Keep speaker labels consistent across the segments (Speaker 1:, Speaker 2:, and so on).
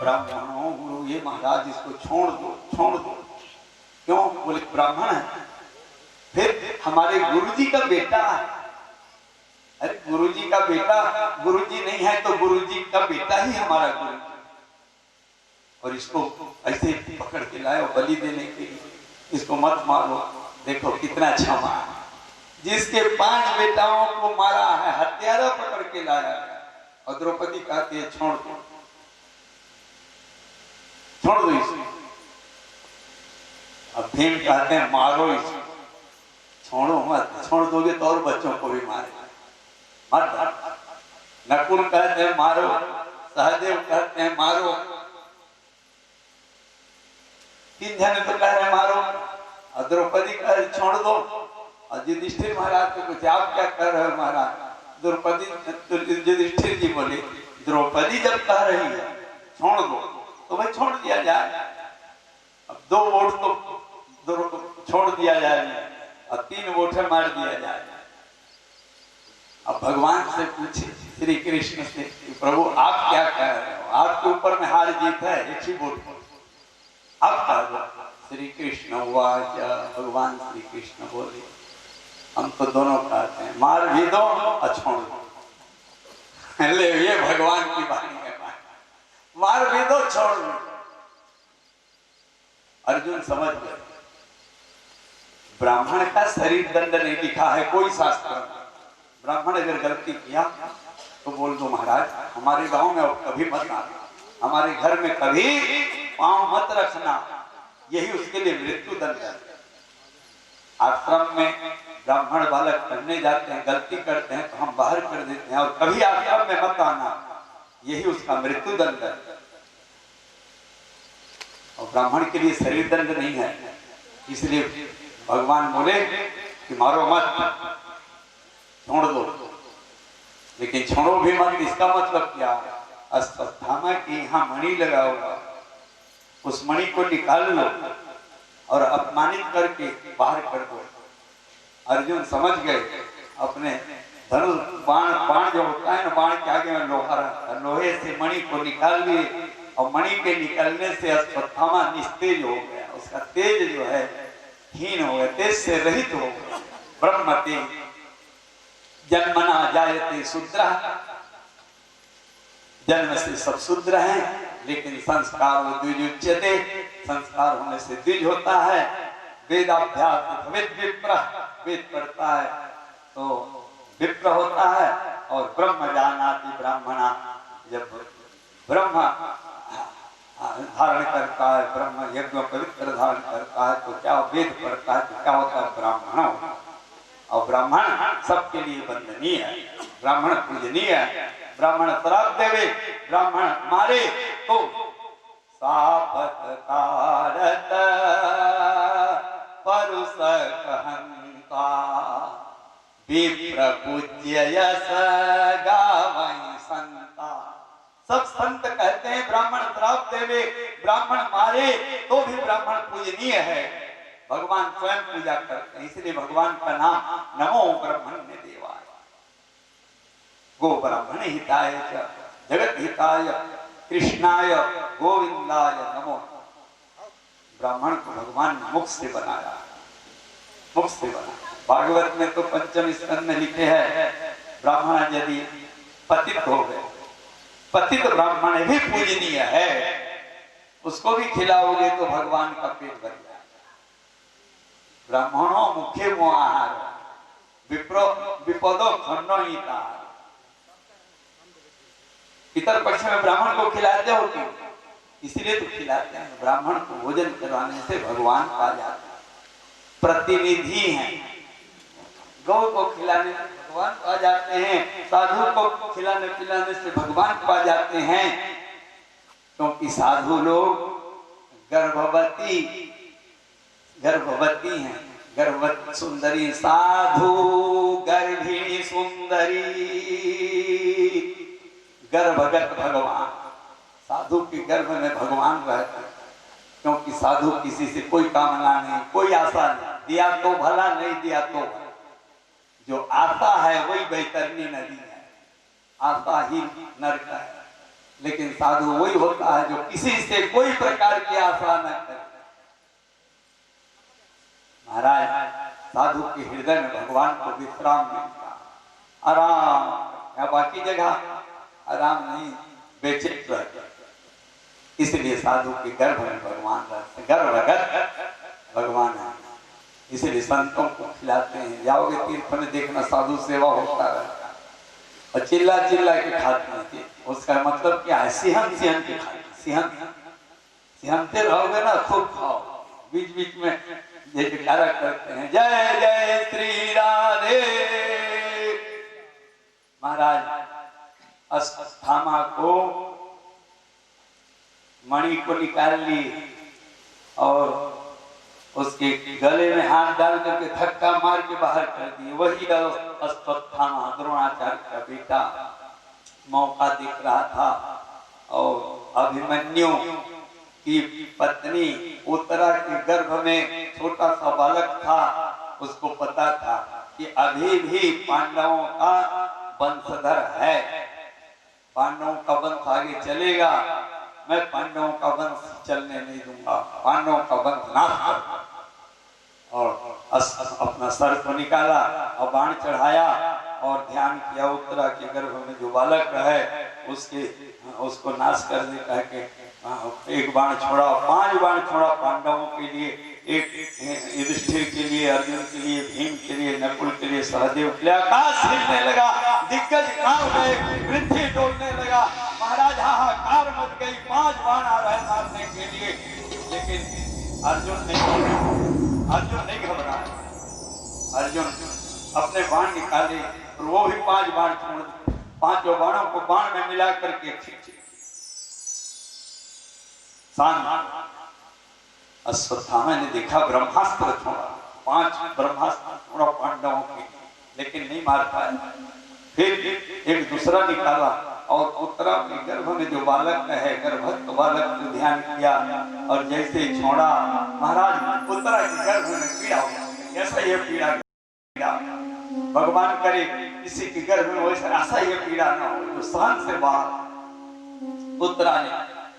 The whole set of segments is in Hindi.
Speaker 1: ब्राह्मणों गुरु ये महाराज इसको छोड़ दो छोड़ दो। क्यों? बोले ब्राह्मण है, फिर हमारे गुरुजी का बेटा है। अरे गुरुजी का बेटा, गुरुजी नहीं है तो गुरुजी का बेटा ही हमारा गुरु। और इसको ऐसे पकड़ के लाए बलि देने के लिए, इसको मत मारो। देखो कितना अच्छा मारा, जिसके 5 बेटाओं को मारा है हत्यारा पकड़ के लाया। और द्रौपदी कहती है छोड़ दो, छोड़ दो इसको। अब भीम कहते हैं मारो इसको। छोड़ो मत, छोड़ दोगे तो और बच्चों को भी मारे मत। नकुल कहते हैं मारो, सहदेव कहते हैं मारो, 3 जने तो कह रहे मारो। और द्रौपदी कह रहे छोड़ दो। और युधिष्ठिर महाराज को कुछ आप क्या कर रहे हो महाराज? द्रौपदी युधिष्ठिर जी बोले द्रौपदी जब कह रही है छोड़ दो तो भाई छोड़ दिया जाए। अब 2 वोट तो छोड़ दिया जाए और 3 वोट मार दिया जाए। अब भगवान से पूछे श्री कृष्ण से कि प्रभु आप क्या कह रहे हो? आपके ऊपर में हार जीत है, एक ही वोट आप कह दो। श्री कृष्ण वाच, भगवान श्री कृष्ण बोले हम तो दोनों कहते हैं मार भी दो और छोड़ दो। ले ये भगवान की वाणी है, मार भी दो छोड़ दो। अर्जुन समझ गए ब्राह्मण का शरीर दंड नहीं लिखा है कोई शास्त्र। ब्राह्मण अगर गलती किया तो बोल दो महाराज हमारे गांव में कभी मत आना, हमारे घर में कभी पांव मत रखना, यही उसके लिए मृत्यु दंड है। आश्रम में ब्राह्मण बालक पढ़ने जाते हैं, गलती करते हैं तो हम बाहर कर देते हैं, और कभी आश्रम में मत आना, यही उसका मृत्यु दंड है। और ब्राह्मण के लिए शरीर दंड नहीं है, इसलिए भगवान बोले कि मारो मत, छोड़ दो। लेकिन छोड़ो भी मत, इसका मतलब क्या? अश्वत्थामा की यहाँ मणि लगा हुआ, उस मणि को निकाल लो और अपमानित करके बाहर कर दो। अर्जुन समझ गए, अपने धनुष बाण जो होता है ना, बाण के आगे में लोहा रहता है, लोहे से मणि को निकाल लिए और मणि के निकलने से अश्वत्थामा निस्तेज हो गया, उसका तेज जो है हीन हो गया, तेज से रहित हो गया। ब्रह्म तेज जन्मना जायते शूद्र, जन्म से सब शूद्र हैं, लेकिन संस्कार द्विजुच्यते, संस्कार होने से द्विज होता है। वेदाभ्यास भवेत् विप्र, वेद पढ़ता है तो विप्र होता है। और ब्रह्म जानाति ब्राह्मणा, जब ब्रह्म धारण करता है, ब्रह्म यज्ञ पवित्र धारण करता है तो क्या वेद पढ़ता है तो क्या होता है? ब्राह्मण होता है। और ब्राह्मण सबके लिए वंदनीय है, ब्राह्मण पूजनीय है। ब्राह्मण श्राप देवे, ब्राह्मण मारे तो सापत्कारत परुष कहंता, विप्र पूज्य यश गावै संता। सब संत कहते हैं ब्राह्मण श्राप देवे, ब्राह्मण मारे तो भी ब्राह्मण पूजनीय है। भगवान स्वयं पूजा करते हैं, इसलिए भगवान का नाम नमो ब्रह्मण्य देवाय, गो ब्राह्मण हिताय च जगत हिताय कृष्णाय गोविंदाय नमो। ब्राह्मण को भगवान ने मुख से बनाया, मुख से बनाया। भागवत में तो 5वें स्कंद में लिखे है ब्राह्मण यदि पतित हो गए, पतित ब्राह्मण भी पूजनीय है, उसको भी खिलाओगे तो भगवान का पेट भर जाए। ब्राह्मणों मुखे आहार विप्रो विपदो खंडो हिता। पितर पक्ष में ब्राह्मण को खिलाते हो क्यों? इसलिए तो खिलाते हैं, ब्राह्मण को भोजन करवाने से भगवान पा जाते हैं, प्रतिनिधि हैं। गौ को खिलाने से भगवान पा जाते हैं, साधु को खिलाने पिलाने से भगवान पा जाते हैं, क्योंकि साधु लोग गर्भवती हैं, गर्भवती सुंदरी, साधु गर्भिणी सुंदरी, गर्भगत भगवान। साधु के गर्भ में भगवान रहते हैं, क्योंकि साधु किसी से कोई कामना नहीं, कोई आशा नहीं, दिया तो भला, नहीं दिया तो भला। जो आशा है वही बैतरणी नदी है, आशा ही नरक है। लेकिन साधु वही होता है जो किसी से कोई प्रकार की आशा न करे। महाराज साधु के हृदय में भगवान को विश्राम मिलता, आराम। या बाकी जगह आराम नहीं, बेचैन रहता। इसलिए साधु के गर्भ में भगवान रहते, गर्भगत भगवान है। इसलिए संतों को खिलाते हैं। जाओगे तीर्थ में देखना, साधु सेवा होता रहता है और चिल्ला चिल्ला के खाते हैं। उसका मतलब क्या है? सिहन सिहन के खाते, सिहन सिहनते रहोगे ना, खूब खाओ। बीच बीच में ये जयकारा करते हैं, जय जय श्री राधे। महाराज अश्वत्थामा को मणि को निकाल लिए और उसके गले में हाथ डाल करके धक्का मार के बाहर कर दिए। वही अश्वत्थामा द्रोणाचार्य का बेटा मौका देख रहा था और अभिमन्यु की पत्नी उत्तरा के गर्भ में छोटा सा बालक था। उसको पता था कि अभी भी पांडवों का वंशधर है, पांडवों का वंश आगे चलेगा, मैं पांडवों का वंश चलने नहीं दूंगा, पांडवों का वंश नाश कर। और अपना सर को निकाला और बाण चढ़ाया और ध्यान किया उत्तरा के गर्भ में जो बालक है उसको नाश करने कह के एक बाण छोड़ा, 5 बाण छोड़ा पांडवों के लिए, एक युधिष्ठिर के लिए, अर्जुन के लिए, भीम के लिए, नकुल के लिए, सहदेव के लिए। आकाश हिलने लगा, दिग्गज कांप गए, पृथ्वी डोलने लगा। महाराज हाहाकार मच गई, 5 बाण आ रहे मारने के लिए, लेकिन अर्जुन नहीं घबराया। अर्जुन अपने बाण निकाले और वो भी 5 बाण छोड़ दिए। 5 बाणों को बाण में मिला करके अश्वत्थामा ने देखा, ब्रह्मास्त्र छोड़ा, 5 ब्रह्मास्त्र छोड़ा पांडवों के, लेकिन नहीं मार पाया। फिर एक दूसरा निकाला और उत्तरा के गर्भ में जो बालक है, गर्भस्थ बालक को ध्यान किया और जैसे छोड़ा, महाराज उत्तरा के गर्भ में पीड़ा हो गया। ऐसा ये पीड़ा भगवान करे किसी के गर्भ में वैसा ऐसा ये पीड़ा ना हो जो सहन से बाहर। उत्तरा ने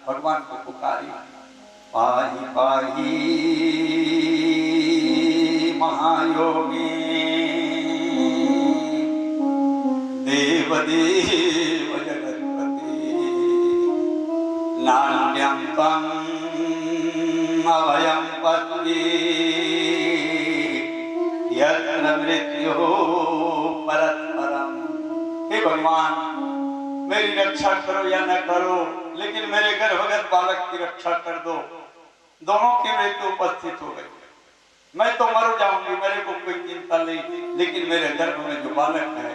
Speaker 1: भगवान को पुकारी, पाहि पाहि महायोगी देवदेव जगत्पति नान्यं त्वं अभयं पत्नी यत्र मृत्युः परस्परम्। हे भगवान, मेरी रक्षा करो या न करो, लेकिन मेरे गर्भगत बालक की रक्षा कर दो। दोनों की मृत्यु उपस्थित हो गई, मैं तो मर जाऊंगी, मेरे को कोई चिंता नहीं, लेकिन मेरे गर्भ में जो बालक है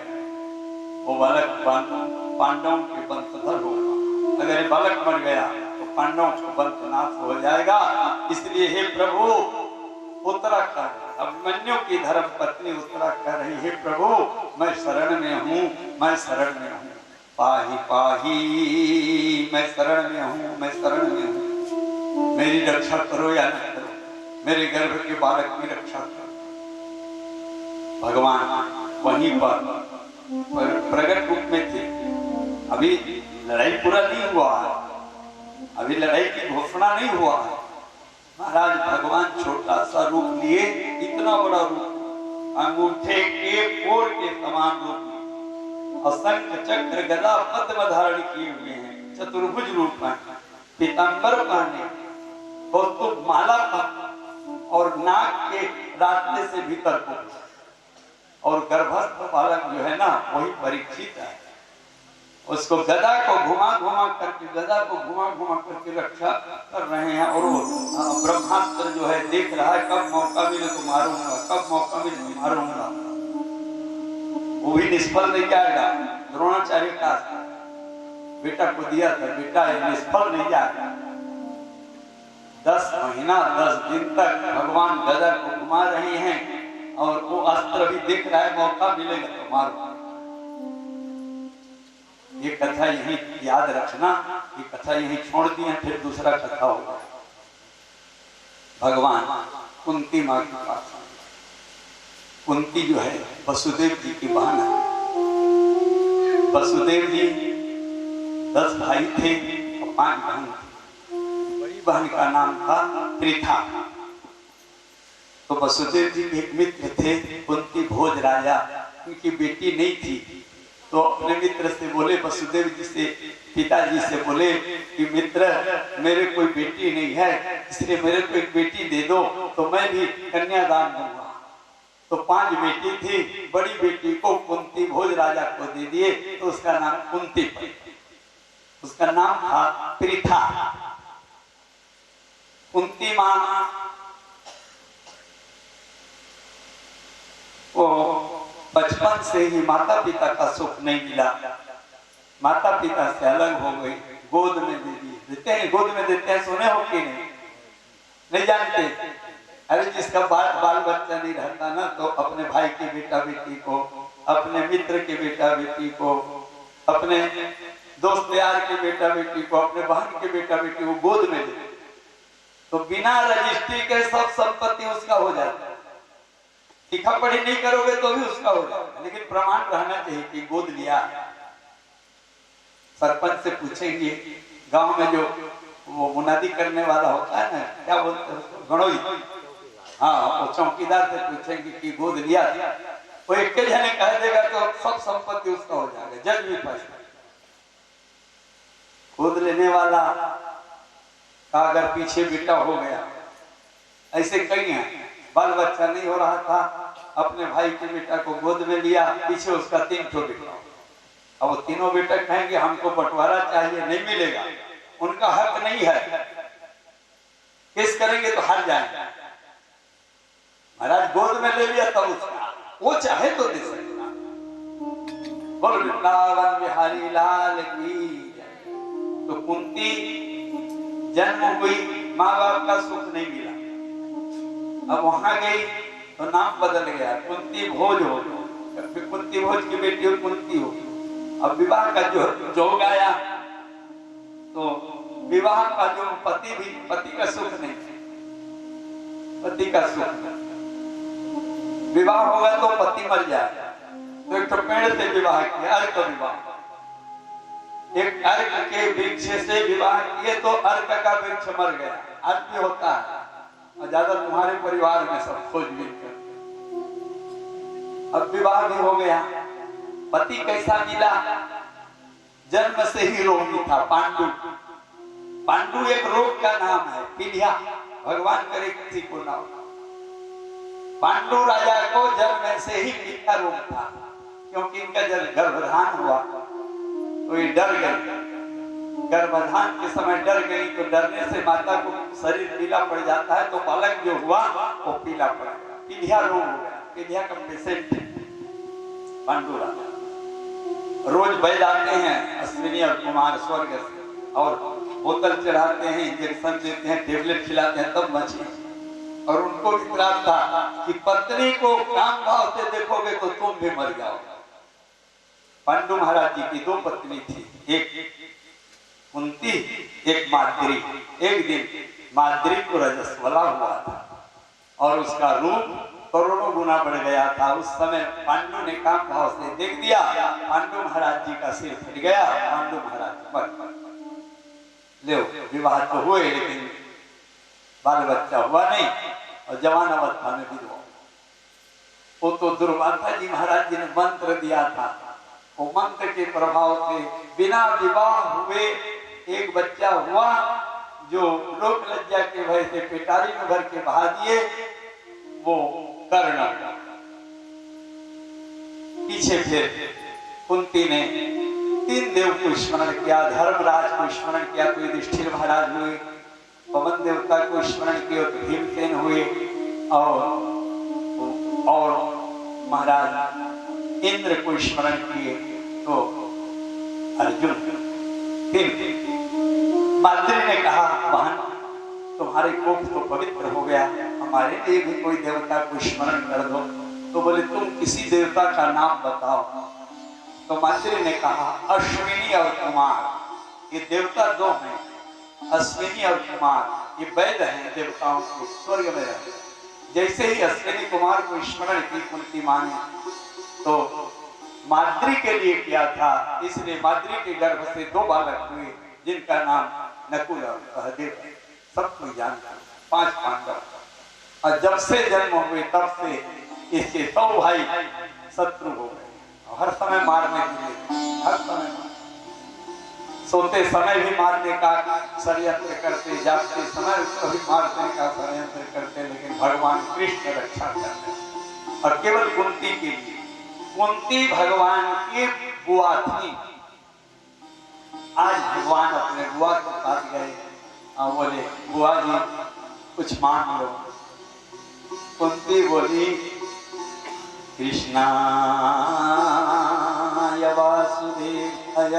Speaker 1: वो बालक पांडवों के वंशधर होगा। अगर ये बालक मर गया तो पांडवों का वंश नाश हो जाएगा। इसलिए हे प्रभु, उत्तरा कह, अभिमन्यु की धर्म पत्नी उत्तरा कह रही, हे प्रभु मैं शरण में हूँ, मैं शरण में हूँ, पाहि पाहि, मैं शरण में हूँ, मैं शरण में हूँ, मेरी रक्षा करो या न करो, मेरे गर्भ के बालक की रक्षा करो। भगवान वहीं पर प्रकट रूप में थे। अभी लड़ाई पूरा नहीं हुआ है, अभी लड़ाई की घोषणा नहीं हुआ है। महाराज भगवान छोटा सा रूप लिए, इतना बड़ा रूप, अंगूठे के कोर के समान रूप लिए, असंख्य चक्र गदा पद्म धारण किए हुए हैं, चतुर्भुज रूप में, पीतांबर पहने, कौस्तुभ माला और नाक के रास्ते से भीतर को, और गर्भस्थ बालक जो है ना वही परीक्षित है। उसको गदा को घुमा घुमा करके रक्षा कर रहे हैं। और वो ब्रह्मास्त्र जो है देख रहा है, कब मौका मिले तो मारूंगा, कब मौका मिले तो मारूंगा। वो भी निष्फल नहीं जाएगा। द्रोणाचार्य का बेटा को दिया था, बेटा ये निष्फल नहीं जाएगा। 10 महीना 10 दिन तक भगवान गदा को घुमा रहे हैं और वो अस्त्र भी देख रहा है, मौका मिलेगा तो मारो। ये कथा यही याद रखना, ये कथा यही छोड़ दिए, फिर दूसरा कथा होगा। भगवान कुंती माँ के पास, कुंती जो है वसुदेव जी की बहन है। वसुदेव जी 10 भाई थे और 5 बहन थी। बड़ी बहन का नाम था पृथा। तो वसुदेव जी के एक मित्र थे कुंती भोज राजा, उनकी बेटी नहीं थी। तो अपने मित्र से बोले, वसुदेव जी से, पिताजी से बोले कि मित्र, मेरे कोई बेटी नहीं है, इसलिए मेरे को एक बेटी दे दो तो मैं भी कन्यादान दूंगा। तो 5 बेटी थी, बड़ी बेटी को कुंती भोज राजा को दे दिए, तो उसका नाम कुंती पड़ा। उसका नाम था पृथा। कुंती माँ वो बचपन से ही माता पिता का सुख नहीं मिला, माता पिता से अलग हो गई, गोद में दे दिए। देते हैं, गोद में देते हैं, सुने हो कि नहीं जानते? अरे जिसका बाल बच्चा नहीं रहता ना, तो अपने भाई के बेटा बेटी को, अपने मित्र के बेटा बेटी को, अपने दोस्त यार के बेटा बेटी को, अपने बहन के बेटा बेटी को गोद में दे, तो बिना रजिस्ट्री के सब संपत्ति उसका हो जाता है। लिखा पढ़ी नहीं करोगे तो भी उसका हो जाएगा, लेकिन प्रमाण रहना चाहिए कि गोद लिया। सरपंच से पूछेंगे, गांव में जो वो मुनादी करने वाला होता है ना, क्या बोलते हैं उसको, गणोई, हाँ, वो चौकीदार से पूछेंगे कि गोद लिया, वो एक जने कह देगा तो सब संपत्ति उसका हो जाएगा, जज भी फंस। गोद लेने वाला का अगर पीछे बेटा हो गया, ऐसे कई हैं, बाल बच्चा नहीं हो रहा था, अपने भाई के बेटा को गोद में लिया, पीछे उसका 3 ठो बेटा। अब वो तीनों बेटा कहेंगे हमको बंटवारा चाहिए, नहीं मिलेगा, उनका हक नहीं है, केस करेंगे तो हार जाएंगे। महाराज गोद में ले लिया तब उसका, वो चाहे तो दे सकता। बोल वृंदावन बिहारी लाल की। तो कुंती जन्म हुई, माँ बाप का सुख नहीं मिला, अब वहां गई तो नाम बदल गया, कुंती भोज हो, कुंती भोज की बेटी हो कुंती हो। अब विवाह का जो जोग आया, तो विवाह का जो पति का सुख नहीं, पति का सुख, विवाह होगा तो पति मर जाएगा, तो एक पेड़ से विवाह किया, अर्क विवाह, एक अर्क के वृक्ष से विवाह किए तो अर्क का वृक्ष मर गया। अर्क भी होता है, और ज्यादा तुम्हारे परिवार में सब खोजबीन करते। अब विवाह भी हो गया, पति कैसा मिला? जन्म से ही रोगी था, पांडु। पांडु एक रोग का नाम है, पीलिया, भगवान करे किसी को ना हो। पांडु राजा को जन्म से ही पीलिया रोग था, क्योंकि इनका जब गर्भधान हुआ तो ये डर गई, गर्भधान के समय डर गई, तो डरने से माता को शरीर पीला पड़ जाता है, तो बालक जो हुआ वो पीला पड़ गया, पीलिया रोग हो गया। पीलिया का पेशेंट पांडु राजा रोज बैठ आते हैं अश्विनी और कुमार स्वर्ग से, और बोतल चढ़ाते हैं, इंजेक्शन देते हैं, टेबलेट खिलाते हैं, तब बचे। और उनको इतना था कि पत्नी को काम भाव से देखोगे तो तुम भी मर जाओगे। पांडु महाराज जी की 2 पत्नी थी, एक कुंती, एक माद्री। एक दिन माद्री को रजस्वला हुआ था और उसका रूप करोड़ों गुना बढ़ गया था। उस समय पांडु ने काम भाव से देख दिया, पांडु महाराज जी का सिर फट गया, पांडु महाराज मर। ले विवाह तो हुए, लेकिन बाल बच्चा हुआ नहीं, और जवान अवस्था में विधवा। वो तो दुर्वासा जी महाराज जी ने मंत्र दिया था, वो मंत्र के प्रभाव से बिना विवाह हुए एक बच्चा हुआ, जो लोक लज्जा के भय से पेटारी में भर के बहा दिए, वो कर्ण। पीछे फिर कुंती ने 3 देव को स्मरण किया, धर्मराज को स्मरण किया तो युधिष्ठिर महाराज हुए, पवन देवता को स्मरण किया तो भीमसेन हुए, और महाराज इंद्र को स्मरण किए तो अर्जुन। फिर माद्री ने कहा, बहन तुम्हारे कोप तो पवित्र हो गया, हमारे लिए भी कोई देवता को स्मरण कर दो। तो बोले तुम किसी देवता का नाम बताओ। तो माद्री ने कहा अश्विनी और कुमार, ये देवता 2 हैं, अश्विनी और कुमार, ये वैद हैं देवताओं के, स्वर्ग में रहते। जैसे ही अश्विनी कुमार को स्मरण की कुंती मां ने, तो माद्री के लिए किया था। इसलिए माद्री के गर्भ से 2 बालक हुए जिनका नाम नकुल और सहदेव है। सब कोई जानता है। 5 पांडव, और जब से जन्म हुए तब से इसके 100 भाई शत्रु हो गए। हर समय मारने के लिए, हर समय सोते समय भी मारने का षड्यंत्र करते, जागते समय भी मारने का षड्यंत्र करते, लेकिन भगवान कृष्ण रक्षा करते। और केवल कुंती के लिए, कुंती भगवान की बुआ थी। आज भगवान अपने बुआ के पास गए और बोले बुआ जी कुछ मांग लो। कुंती बोली कृष्णाय वासुदेवाय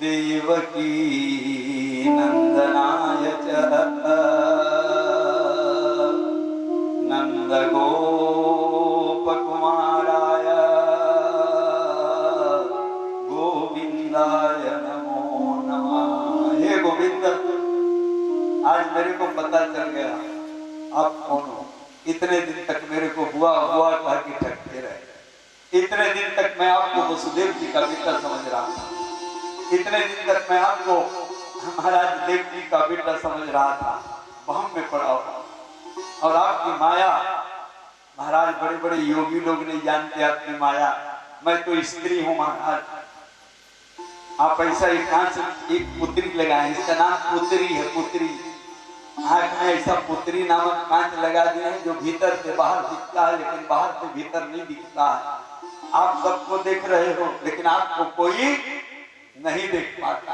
Speaker 1: देवकी नंदनाय च नंदगोपकुमाराय गोविंदाय नमो नमः। हे गोविंद, आज मेरे को पता चल गया आप कौन हो। इतने दिन तक मेरे को बुआ बुआ कह के ठगते रहे। इतने दिन तक मैं आपको वसुदेव जी का बेटा समझ रहा था। इतने दिन तक मैं आपको महाराज देव जी का बेटा समझ रहा था। वहम में पड़ा और आपकी माया, महाराज बड़े बड़े योगी लोग नहीं जानते आपकी माया। मैं तो स्त्री हूँ महाराज। आप ऐसा एक पुत्री लगाए, इसका नाम पुत्री है। पुत्री आंख में ऐसा पुत्री नामक कांच लगा दिए हैं जो भीतर से बाहर दिखता है, लेकिन बाहर से भीतर नहीं दिखता है। आप सबको देख रहे हो, लेकिन आपको कोई नहीं देख पाता।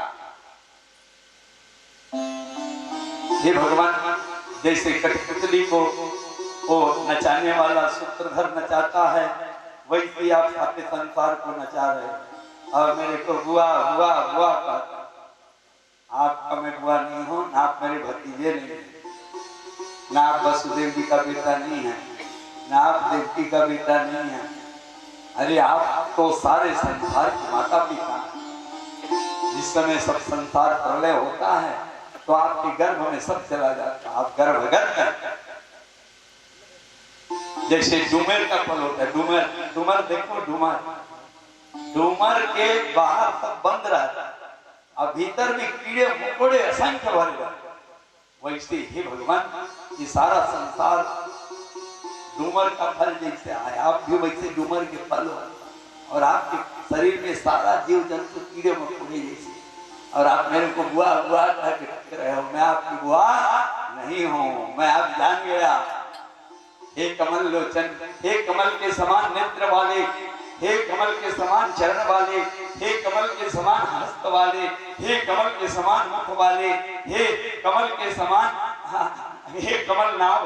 Speaker 1: ये भगवान जैसे कठपुतली को वो नचाने वाला सूत्रधर नचाता है, वैसे आप सारे संसार को नचा रहे हैं। और मेरे को बुआ बुआ बुआ कहता। आपका मैं बुआ नहीं हूं, ना आप मेरे भतीजे नहीं है, ना आप वसुदेव जी का बेटा नहीं है, ना आप देवकी का बेटा नहीं है। अरे आप तो सारे संसार के माता पिता हैं। जिस समय सब संसार प्रलय होता है तो आपके गर्भ में सब चला जाता है। आप गर्भगत हैं। जैसे डूमर का फल होता है, डूमर डूमर देखो, डूमर के बाहर सब बंद रहता है और भीतर में कीड़े मकोड़े असंख्य भरे रहते। वैसे ही भगवान ये सारा संसार डूमर का फल जैसे आया, आप भी वैसे डूमर के फल हो। और आपके शरीर में सारा जीव जंतु कीड़े मकोड़े जैसे। और आप मेरे को बुआ बुआ कह रहे हो। मैं आपकी बुआ नहीं हूँ, मैं आप जान गया। हे कमल लोचन, हे कमल के समान नेत्र वाले, हे कमल के समान चरण वाले, हे कमल के समान हस्त वाले, हे कमल के समान मुख वाले, हे कमल के समान, हे कमल नाभ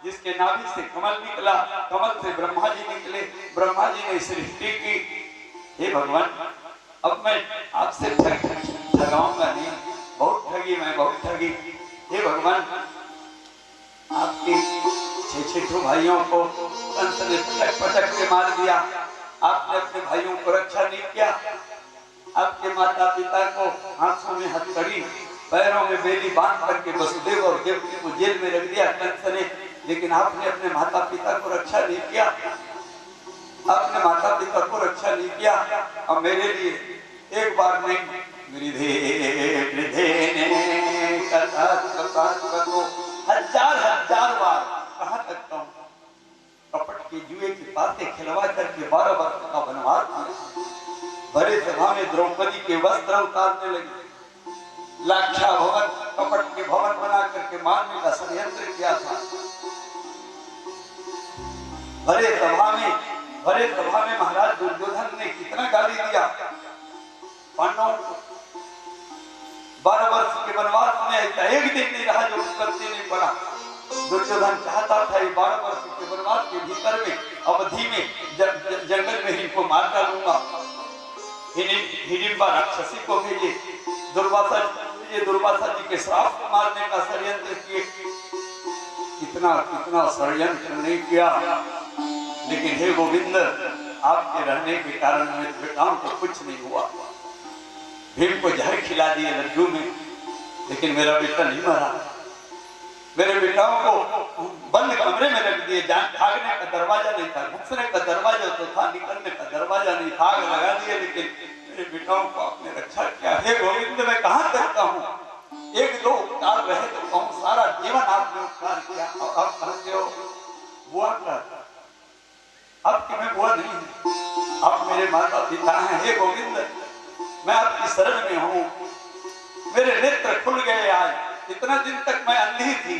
Speaker 1: जिसके नाभि से कमल निकला, कमल से ब्रह्मा जी निकले, ब्रह्मा जी ने सृष्टि की। हे भगवान, अब मैं आपसे ठगाऊंगा नहीं, बहुत ठगी, मैं बहुत ठगी। हे भगवान, आपके 6 भाइयों को कंस ने पटक पटक के मार दिया। आपने अपने भाइयों को रक्षा नहीं किया। आपके माता पिता को हाथों में हथकड़ी, पैरों में बेली बांध करके वसुदेव और देवकी को जेल में रख दिया कंस ने। लेकिन आपने अपने माता पिता को रक्षा नहीं किया। आपने माता पिता को रक्षा नहीं किया। और मेरे लिए एक बार नहीं, हजार बार कहाँ तक कहूं, कपट के जुए की बातें खिलवा करके 12 वर्ष का वनवास किया। भरे सभा में द्रौपदी के वस्त्र उतारने लगे। लाक्षा भवन, कपट के भवन बना करके मारने का षड्यंत्र किया था। भरे सभा में महाराज दुर्योधन ने कितना गाली दिया पांडवों को। 12 वर्ष के वनवास में ऐसा एक दिन नहीं रहा जो करते नहीं पड़ा। दुर्योधन चाहता था 12 वर्ष के वनवास के भीतर में, अवधि में, जंगल में इनको मार डालूंगा। हिडिंबा राक्षसी को भेजे, दुर्वासा जी के श्राप को मारने का षड्यंत्र किए। कितना षड्यंत्र नहीं किया, लेकिन हे गोविंद, आपके रहने के कारण मेरे बेटाओं को कुछ नहीं हुआ। भीम को जहर खिला दिए लड्डू में, लेकिन मेरा बेटा नहीं मरा। मेरे बेटाओं को बंद कमरे में दिए। जान भागने का दरवाजा नहीं था, घुसने का दरवाजा तो था, निकलने का दरवाजा नहीं था। आग लगा दिए, लेकिन मेरे बेटाओं को आपने रक्षा किया। हे गोविंद, मैं कहाँ तक कहूँ, एक दो उपकार रहे तो कहूँ, सारा जीवन आपने उपकार किया। और आप कहते हो बुआ का, आपकी मैं बुआ नहीं हूँ, आप मेरे माता पिता हैं। हे गोविंद, मैं आपकी शरण में हूँ, मेरे नेत्र खुल गए आज। इतना दिन तक मैं अंधी थी,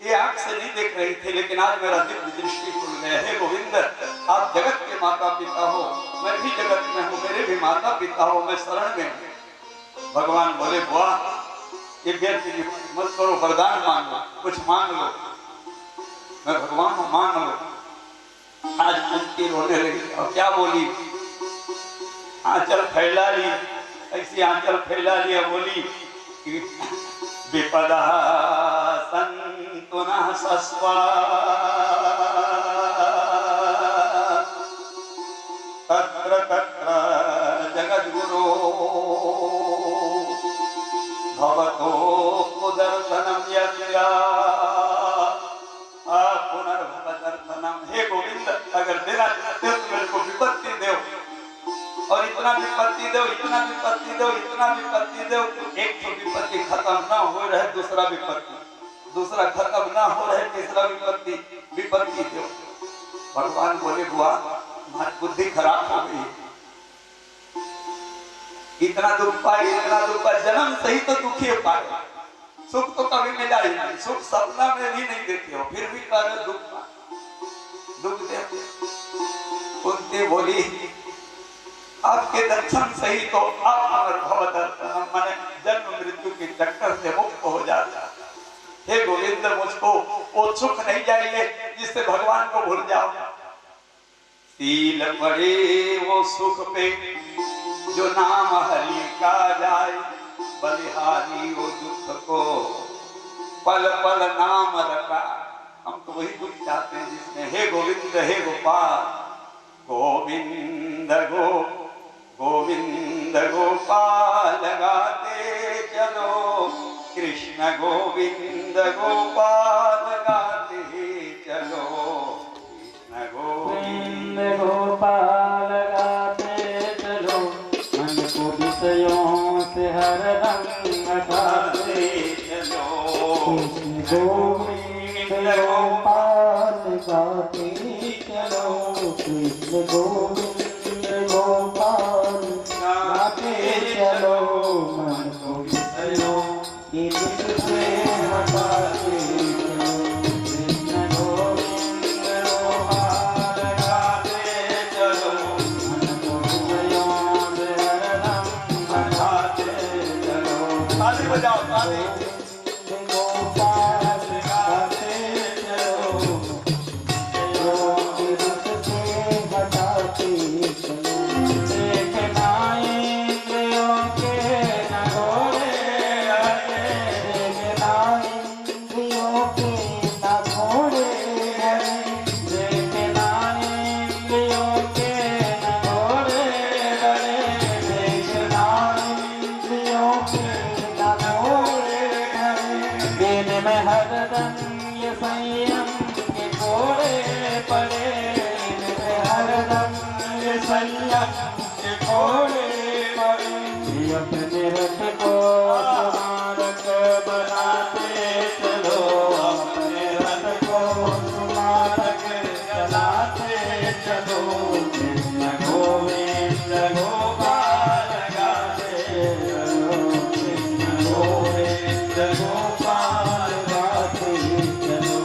Speaker 1: ये आंख से नहीं देख रही थी, लेकिन आज मेरा दिव्य दृष्टि खुल गया। हे गोविंद, आप जगत के माता पिता हो, मैं भी जगत में हूँ, मेरे भी माता पिता हो, मैं शरण में हूँ। भगवान बोले बुआ, ये व्यर्थ की मत करो, वरदान मांग लो, कुछ मांग लो। मैं भगवान को मांग लो। आज कुंती रोने लगी और क्या बोली, आंचल फैला ली, ऐसी आंचल फैला लिया, बोली विपदा सन्तु नः सस्वा तत्र तत्र जगद्गुरो भवतो दर्शनं यस्या पुनर्भवदर्शनम। हे गोविंद, अगर देना चाहते हो तो मेरे को विपत्ति दो, और इतना विपत्ति दो, इतना विपत्ति दो, इतना विपत्ति दो, एक तो विपत्ति खत्म ना हो रहे, दूसरा विपत्ति, दूसरा खत्म ना हो रहे, तीसरा विपत्ति दो। भगवान बोले बुआ, तुम्हारी बुद्धि खराब हो गई, इतना दुख पाए, इतना दुख पाए, जन्म से ही तो दुखी पाए, सुख तो कभी मिला ही नहीं, सुख सपना में भी नहीं देते हो, फिर भी कर दुख देते। कुंती बोली आपके दर्शन से ही तो आप भवदर्शनम, माने जन्म मृत्यु के चक्कर से मुक्त हो जाता। हे गोविंद, मुझको वो सुख नहीं चाहिए जिससे भगवान को भूल जाओ। सील पड़े वो सुख पे जो नाम हरि का जाए, बलिहारी वो दुख को पल पल नाम रखा। हम तो वही दुख चाहते हैं जिसमें हे गोविंद, हे गोपाल, गोविंद गोविंद गोपाल गाते चलो, कृष्ण गोविंद गोपाल गाते चलो, कृष्ण गोविंद गोपाल गाते चलो, मन को विषयों से हरदम हटाते चलो, कृष्ण गोविंद गोपाल गाते चलो, कृष्ण गोविंद गोपाल गाते चलो, मन को विषयों के दुख से हटाते चलो, कृष्ण गोविंद गोपाल गाते चलो, मन को विषयों से हरदम हटाते चलो। ताली बजाओ, ताली। अपने रथ को सुमारक बनाते चलो, अपने रथ को सुमारक चलाते चलो, कृष्ण गोविंद गोपाल गाते चलो, कृष्ण गोविंद गोपाल गाते चलो।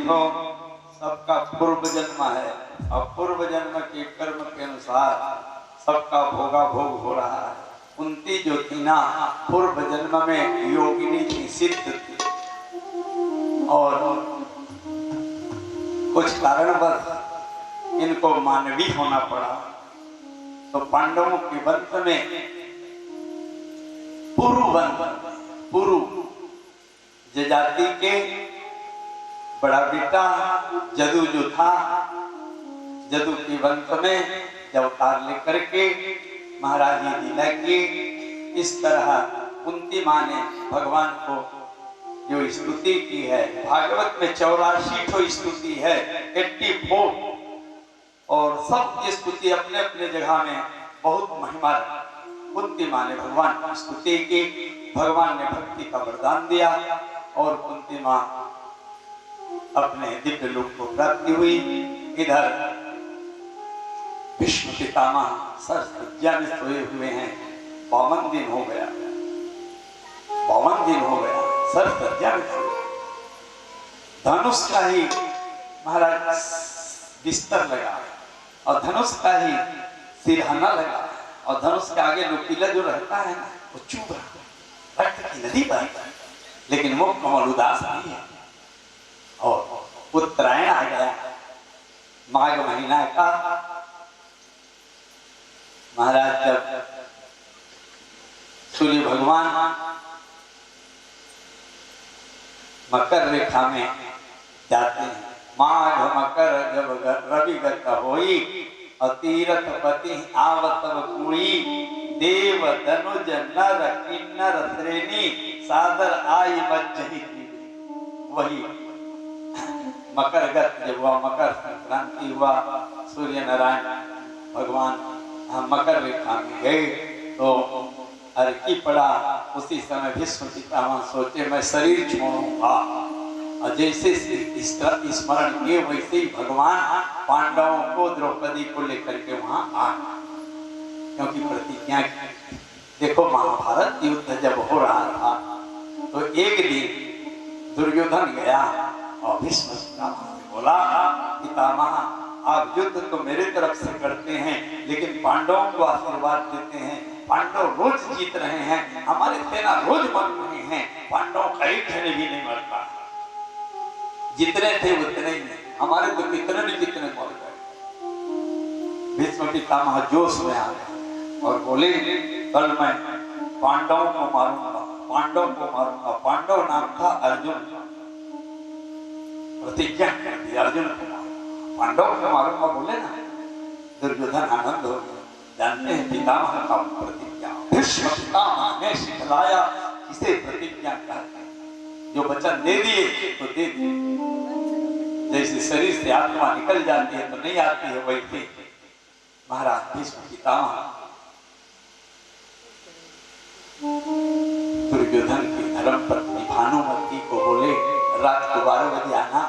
Speaker 1: देखो सबका पूर्व जन्म है और पूर्व जन्म के कर्म के अनुसार सबका भोगा भोग हो रहा है। कुंती जो थी ना पूर्व जन्म में योगिनी थी, सिद्ध थी और कुछ कारणवश इनको मानवी होना पड़ा। तो पांडवों के वंश में पुरु जजाति के बड़ा बेटा जदु जो था, जदु के वंश में जब अवतार लेकर के महाराज जी लगे। इस तरह कुंती माँ ने भगवान को जो स्तुति की है, भागवत में 84 स्तुति है, 84, और सब स्तुति अपने अपने जगह में बहुत महिमा। कुंती माँ ने भगवान की स्तुति की, भगवान ने भक्ति का वरदान दिया और कुंती माँ अपने दिव्य लोक को प्राप्ति हुई। इधर भीष्म पितामह सरसज्जा में सोए हुए हैं, 52 दिन हो गया, 52 दिन हो गया सरसज्जा में सोए। धनुष का ही महाराज बिस्तर लगा और धनुष का ही सिरहाना लगा और धनुष के आगे नुकीला जो रहता है ना वो चुभ रहा, रक्त की नदी बह, लेकिन वो कमल उदास नहीं है। और उत्तरायण आ गया, माघ महीना का। महाराज जब सूर्य भगवान मकर रेखा में जाते हैं, माघ मकर जब रवि गत होई, अतीरथ पति आवत कुड़ी, देव धनुज नर किन्नर श्रेणी, सादर आई मज्जही। वही मकर गत जब हुआ, मकर संक्रांति हुआ, सूर्य नारायण भगवान हम मकर रेखा में गए तो अर्की पड़ा। उसी समय भीष्म पितामह सोचे मैं शरीर छोड़ूंगा, और जैसे स्मरण किए वैसे ही भगवान पांडवों को द्रौपदी को लेकर के वहां आ, क्योंकि प्रतिज्ञा की। देखो महाभारत युद्ध जब हो रहा था तो एक दिन दुर्योधन गया और भीष्म पितामह से बोला, पितामह आप युद्ध तो मेरे तरफ से करते हैं लेकिन पांडवों को आशीर्वाद देते हैं, पांडव रोज जीत रहे हैं, हमारे सेना रोज मर रहे हैं, पांडवों का एक जने भी नहीं मरता, जितने थे उतने ही नहीं, हमारे तो कितने नहीं कितने मर गए। भीष्म पितामह जोश में आ गए और बोले कल मैं पांडवों को मारूंगा, पांडव को मारूंगा। पांडव नाम था अर्जुन, प्रतिज्ञा कर दी अर्जुन को पांडव को मारूंगा बोले ना। दुर्योधन आनंद हो गया, जानते हैं पितामह का प्रतिज्ञा भीष्म पितामह ने सिखलाया किसे प्रतिज्ञा कहते हैं। जो वचन दे दिए तो दे दिए, जैसे शरीर से आत्मा निकल जाती है तो नहीं आती है, वैसे महाराज भीष्म पितामह दुर्योधन की धर्म पत्नी भानुमती को बोले रात को 12 बजे आना,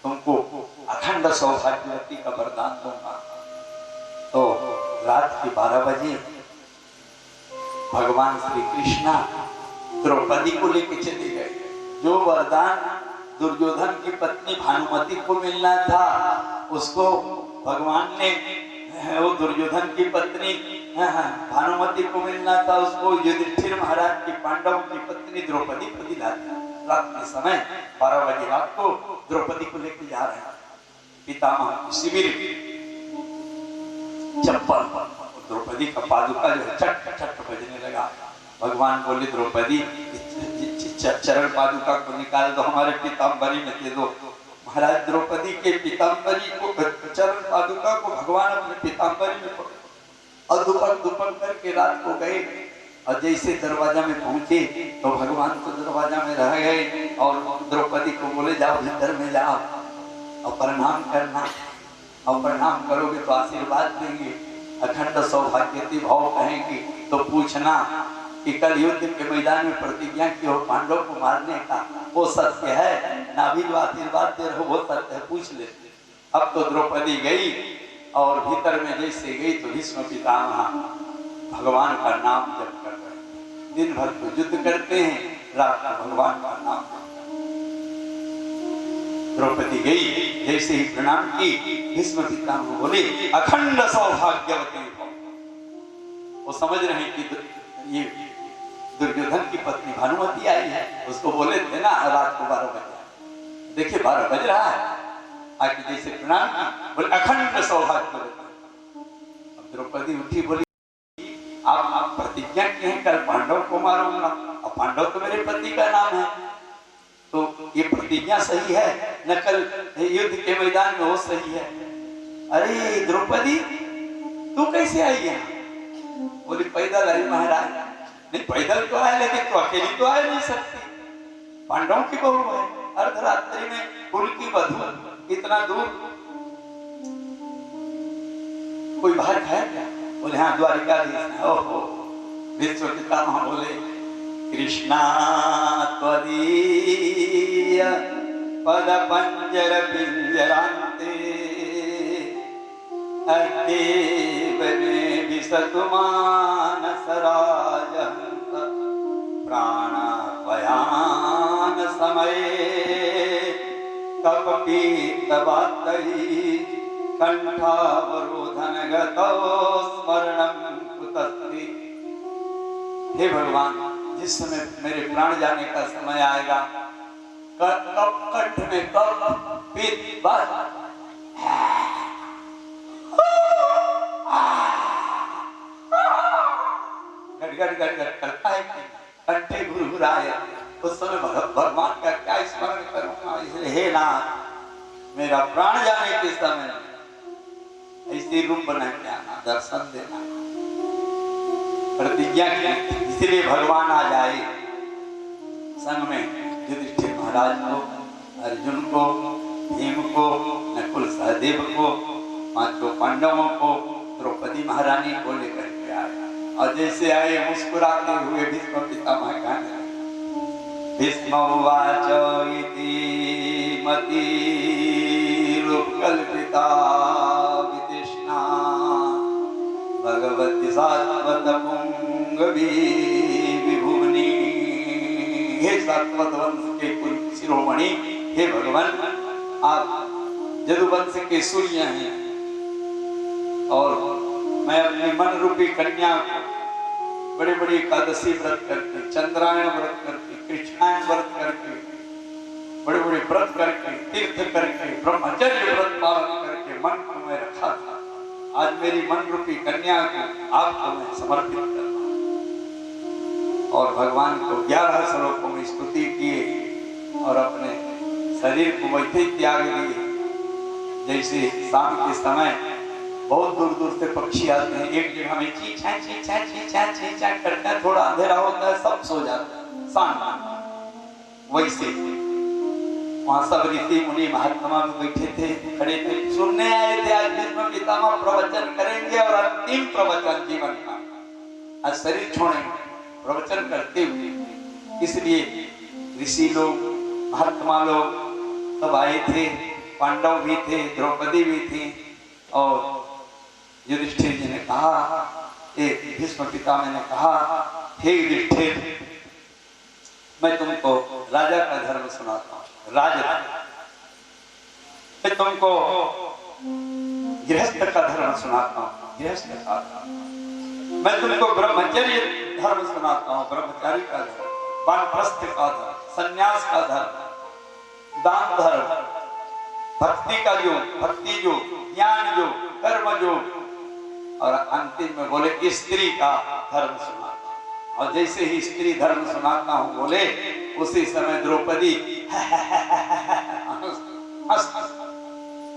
Speaker 1: तुमको अखंड सौभाग्यवती का वरदान दूंगा। तो रात के 12 बजे भगवान श्री कृष्ण द्रौपदी को लेकर चले गए। जो वरदान दुर्योधन की पत्नी भानुमति को मिलना था उसको भगवान ने, वो दुर्योधन की पत्नी भानुमति को मिलना था उसको युधिष्ठिर महाराज की पांडव की पत्नी द्रौपदी को दिला दिया। रात के समय 12 बजे रात को द्रौपदी को लेकर जा रहे हैं। पितामह शिविर चप्पल द्रौपदी का पादुका जो है चट चट बजने लगा। भगवान बोले द्रौपदी चरण पादुका को निकाल दो, हमारे पीताम्बरी में दे दो। महाराज द्रौपदी के पीताम्बरी को, चरण पादुका को भगवान अपने पीताम्बरी में और दुपक करके रात को गए। और जैसे दरवाजा में पहुंचे तो भगवान तो दरवाजा में रह गए और द्रौपदी को बोले जाओ भीतर में जाओ और प्रणाम करना, और प्रणाम करोगे तो आशीर्वाद देंगे, अखंड सौभाग्यवती भाव कहेंगे तो पूछना कि कल युद्ध के मैदान में प्रतिज्ञा की हो पांडव को मारने का, वो सत्य है ना? अभी जो आशीर्वाद दे रहे हो वो सत्य है, पूछ ले। अब तो द्रौपदी गई और भीतर में जैसे गई तो भीष्म पितामह भगवान का नाम जप कर रहे हैं। दिन भर तो युद्ध करते हैं, रात को भगवान का नाम। द्रौपदी गई, जैसे ही प्रणाम की भीष्म पितामह बोले अखंड सौभाग्यवती हो। वो समझ रहे हैं कि ये दुर्योधन की पत्नी भानुमति आई है। उसको बोले थे ना रात को 12 बजे, देखिए 12 बज रहा है, आके जैसे प्रणाम की बोले अखंड सौभाग्यवती। अब द्रौपदी उठी बोली आप प्रतिज्ञा किए हैं कल पांडव को मारूंगा, अब पांडव तो मेरे पति का नाम है, तो ये प्रतिज्ञा सही है न? कल युद्ध के मैदान में वो सही है। अरे द्रौपदी तू कैसे आई यहाँ? बोली पैदल आई महाराज। नहीं पैदल तो आए, लेकिन तो अकेली तो आ नहीं सकती, पांडवों की बहू है, अर्धरात्रि में कुल की वधू, इतना दूर कोई बाहर है क्या? बोले हाँ द्वारिकाधीश है। ओहो विश्व पितामह बोले कृष्णा त्वदीय पद पंजर पिंजरांते अद्येव मे विसतु मानस राजहंस प्राणापयान समये कपपीतवातैः कंठावरोधन गतो स्मरणं कुतस्ति। हे भगवान, जिस समय मेरे प्राण जाने का समय आएगा, कब कंठ में कब पीत बस गड़गड़ गड़गड़ करता है कि कंठे घुरघुराए, उस समय भगवान का क्या स्मरण करूंगा? इसलिए हे नाथ, मेरा प्राण जाने के समय ऐसी रूप बना के आना, दर्शन देना, प्रतिज्ञा की। इसलिए भगवान आ जाए संग में युधिष्ठिर महाराज को, अर्जुन को, भीम को, नकुल सहदेव को, पांचों पांडवों को, द्रौपदी महारानी को लेकर के आए। और जैसे आए मुस्कुराते हुए भीष्म पितामह कहने लगे भीष्म उवाच इति मति रूपकल्पिता वितृष्णा भगवती सात्वत पुंगवी विभुवनी। हे सात्वत वंश के कुल शिरोमणि, हे भगवान, आप यदुवंश के सूर्य हैं और मैं अपने मन रूपी कन्या को बड़े बड़े एकादशी व्रत करके, चंद्रायण व्रत करके, कृष्णायण व्रत करके, बड़े बड़े व्रत करके, तीर्थ करके, ब्रह्मचर्य व्रत पालन करके मन को मैं रखा था। आज मेरी मन रूपी कन्या को आपको मैं समर्पित करता हूँ। और भगवान को 11 श्लोकों में स्तुति किए और अपने शरीर को वैसे ही त्याग दिए। जैसे शाम के समय बहुत दूर दूर से पक्षी आते हैं, एक जगह में चींचा चींचा चींचा चींचा करता है, थोड़ा अंधेरा होता है, सब सो जाते हैं शांत। वैसे वहां सब ऋषि मुनि महात्मा भी बैठे थे, खड़े थे, सुनने आए थे। आज भीष्म पितामह प्रवचन करेंगे और अंतिम प्रवचन जीवन का, आज शरीर छोड़ेंगे प्रवचन करते हुए। इसलिए ऋषि लोग, महात्मा लोग सब आए थे, पांडव भी थे, द्रौपदी भी थी। और युधिष्ठिर जी ने कहा, एक भीष्म पितामह ने कहा, हे युधिष्ठिर, मैं तुमको राजा का धर्म सुनाता हूँ, मैं तुमको गृहस्थ का धर्म सुनाता हूँ, गृहस्थ का धर्म। मैं तुमको ब्रह्मचर्य धर्म सुनाता हूँ, ब्रह्मचारी का धर्म, वानप्रस्थ का धर्म, संन्यास का धर्म, दान धर्म, भक्ति का जो, भक्ति जो, ज्ञान जो, कर्म जो, और अंतिम में बोले स्त्री का धर्म सुनाता हूं। और जैसे ही स्त्री धर्म सुनाता हूं बोले, उसी समय द्रौपदी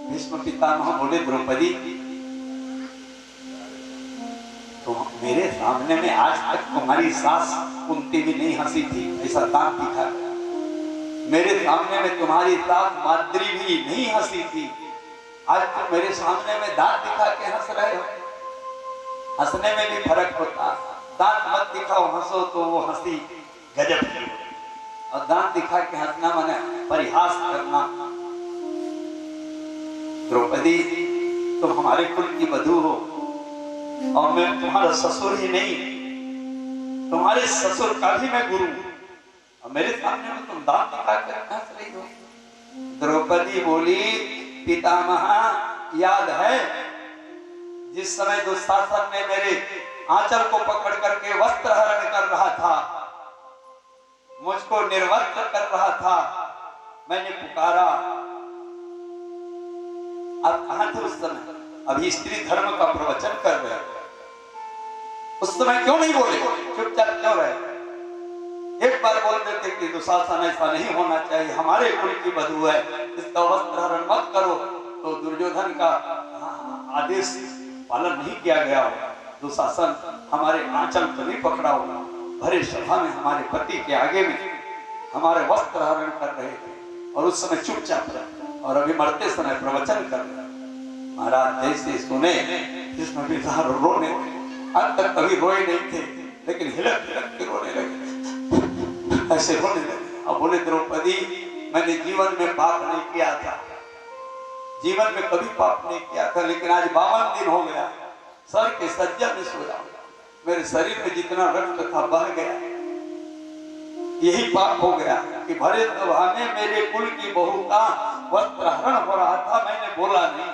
Speaker 1: भीष्म पितामह बोले द्रौपदी तो मेरे सामने में आज तक तुम्हारी सास कुंती भी नहीं हंसी थी, ऐसा दांत दिखा। मेरे सामने में तुम्हारी सास माद्री भी नहीं हंसी थी, आज तुम मेरे सामने में दांत दिखा के हंस रहे हो। हंसने में भी फर्क होता, दांत मत दिखाओ, हंसो तो वो हंसी गजब की, और दांत दिखा के हंसना माने परिहास करना। द्रौपदी तुम हमारे कुल की वधू हो और मैं तुम्हारा ससुर ही नहीं, तुम्हारे ससुर का भी मैं गुरु, और मेरे सामने में तुम दांत दिखा कर हंस रही हो। द्रौपदी बोली, पितामह याद है जिस समय दुशासन ने मेरे आंचल को पकड़ करके वस्त्र हरण कर रहा था, मुझको निर्वस्त्र कर रहा था, मैंने पुकारा, आप कहां थे उस समय? अभी स्त्री धर्म का प्रवचन कर रहे, उस समय क्यों नहीं बोले? चुपचाप क्यों रहे? एक बार बोल देते कि दुशासन ऐसा नहीं होना चाहिए, हमारे कुल की वधू है, इसका वस्त्र हरण मत करो, तो दुर्योधन का आदेश पालन नहीं किया गया हो, दुशासन हमारे आंचल को नहीं पकड़ा होगा, भरे सभा में हमारे पति के आगे में हमारे वस्त्र हरण कर रहे थे और उस समय चुपचाप रहे, और अभी मरते समय प्रवचन कर रहे। महाराज जैसे सुने जिसमें पिता रोने, आज तक कभी रोए नहीं थे, लेकिन हिलक हिलक के रोने लगे, ऐसे रोने लगे। अब बोले, द्रौपदी मैंने जीवन में पाप नहीं किया था, जीवन में कभी पाप नहीं किया था, लेकिन आज 52 दिन हो गया, सर के सज्जा में सोया, मेरे शरीर में जितना रक्त था बह गया, यही पाप हो गया कि भरे सभा में मेरे कुल की बहू का वस्त्र हरण हो रहा था, मैंने बोला नहीं,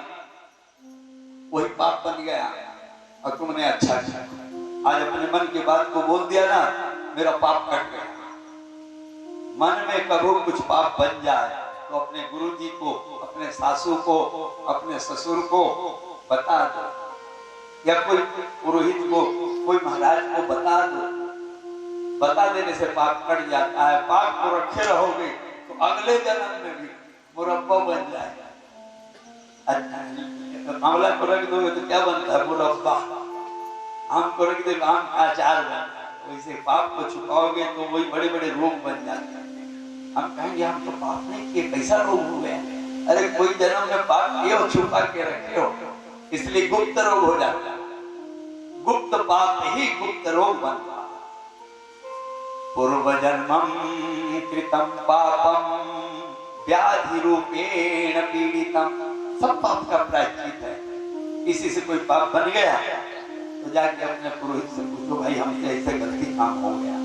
Speaker 1: वही पाप बन गया। और तुमने अच्छा किया, आज अपने मन की बात को बोल दिया ना, मेरा पाप कट गया। मन में कभी कुछ पाप बन जाए तो अपने गुरुजी को, अपने सासू को, अपने ससुर को बता दो, या कोई पुरोहित को, कोई महाराज को बता दो। बता देने से पाप कट जाता है। पाप को रखे रहोगे तो अगले जन्म में भी मुरब्बा बन जाएगा। आंवला को रख दोगे तो क्या बनता है? मुरब्बा। आम को रख दोगे आम का अचार बनता है। वैसे पाप को छुपाओगे तो वही बड़े बड़े रोग बन जाते हैं। हम कहेंगे हम तो पाप नहीं किए, कैसा रोग हुए? अरे कोई जन्म में पाप किए हो, छुपा के रखे हो, इसलिए गुप्त रोग हो जाता है। गुप्त पाप ही गुप्त रोग बनता है। पूर्व जन्मम कृतम पापम व्याधि रूपेण पीड़ितम। सब पाप का प्रायश्चित है। किसी से कोई पाप बन गया तो जाके अपने पुरोहित से पूछो, भाई हमसे ऐसे गलती काम हो गया,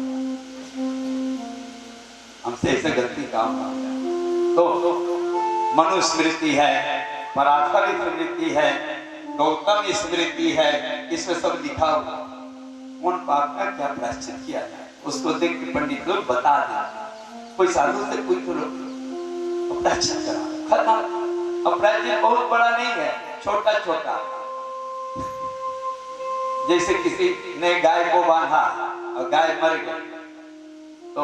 Speaker 1: हमसे ऐसे गलती काम हो गया। तो मनुस्मृति है, पराशर स्मृति है, गौतम स्मृति है, इसमें सब लिखा हुआ उन पाप का क्या प्रायश्चित किया जाए, उसको देख के पंडित लोग बता दें। कोई साधु से पूछ लो, प्रायश्चित करा खत्म। अब प्रायश्चित बहुत बड़ा नहीं है, छोटा छोटा। जैसे किसी ने गाय को बांधा और गाय मर गई तो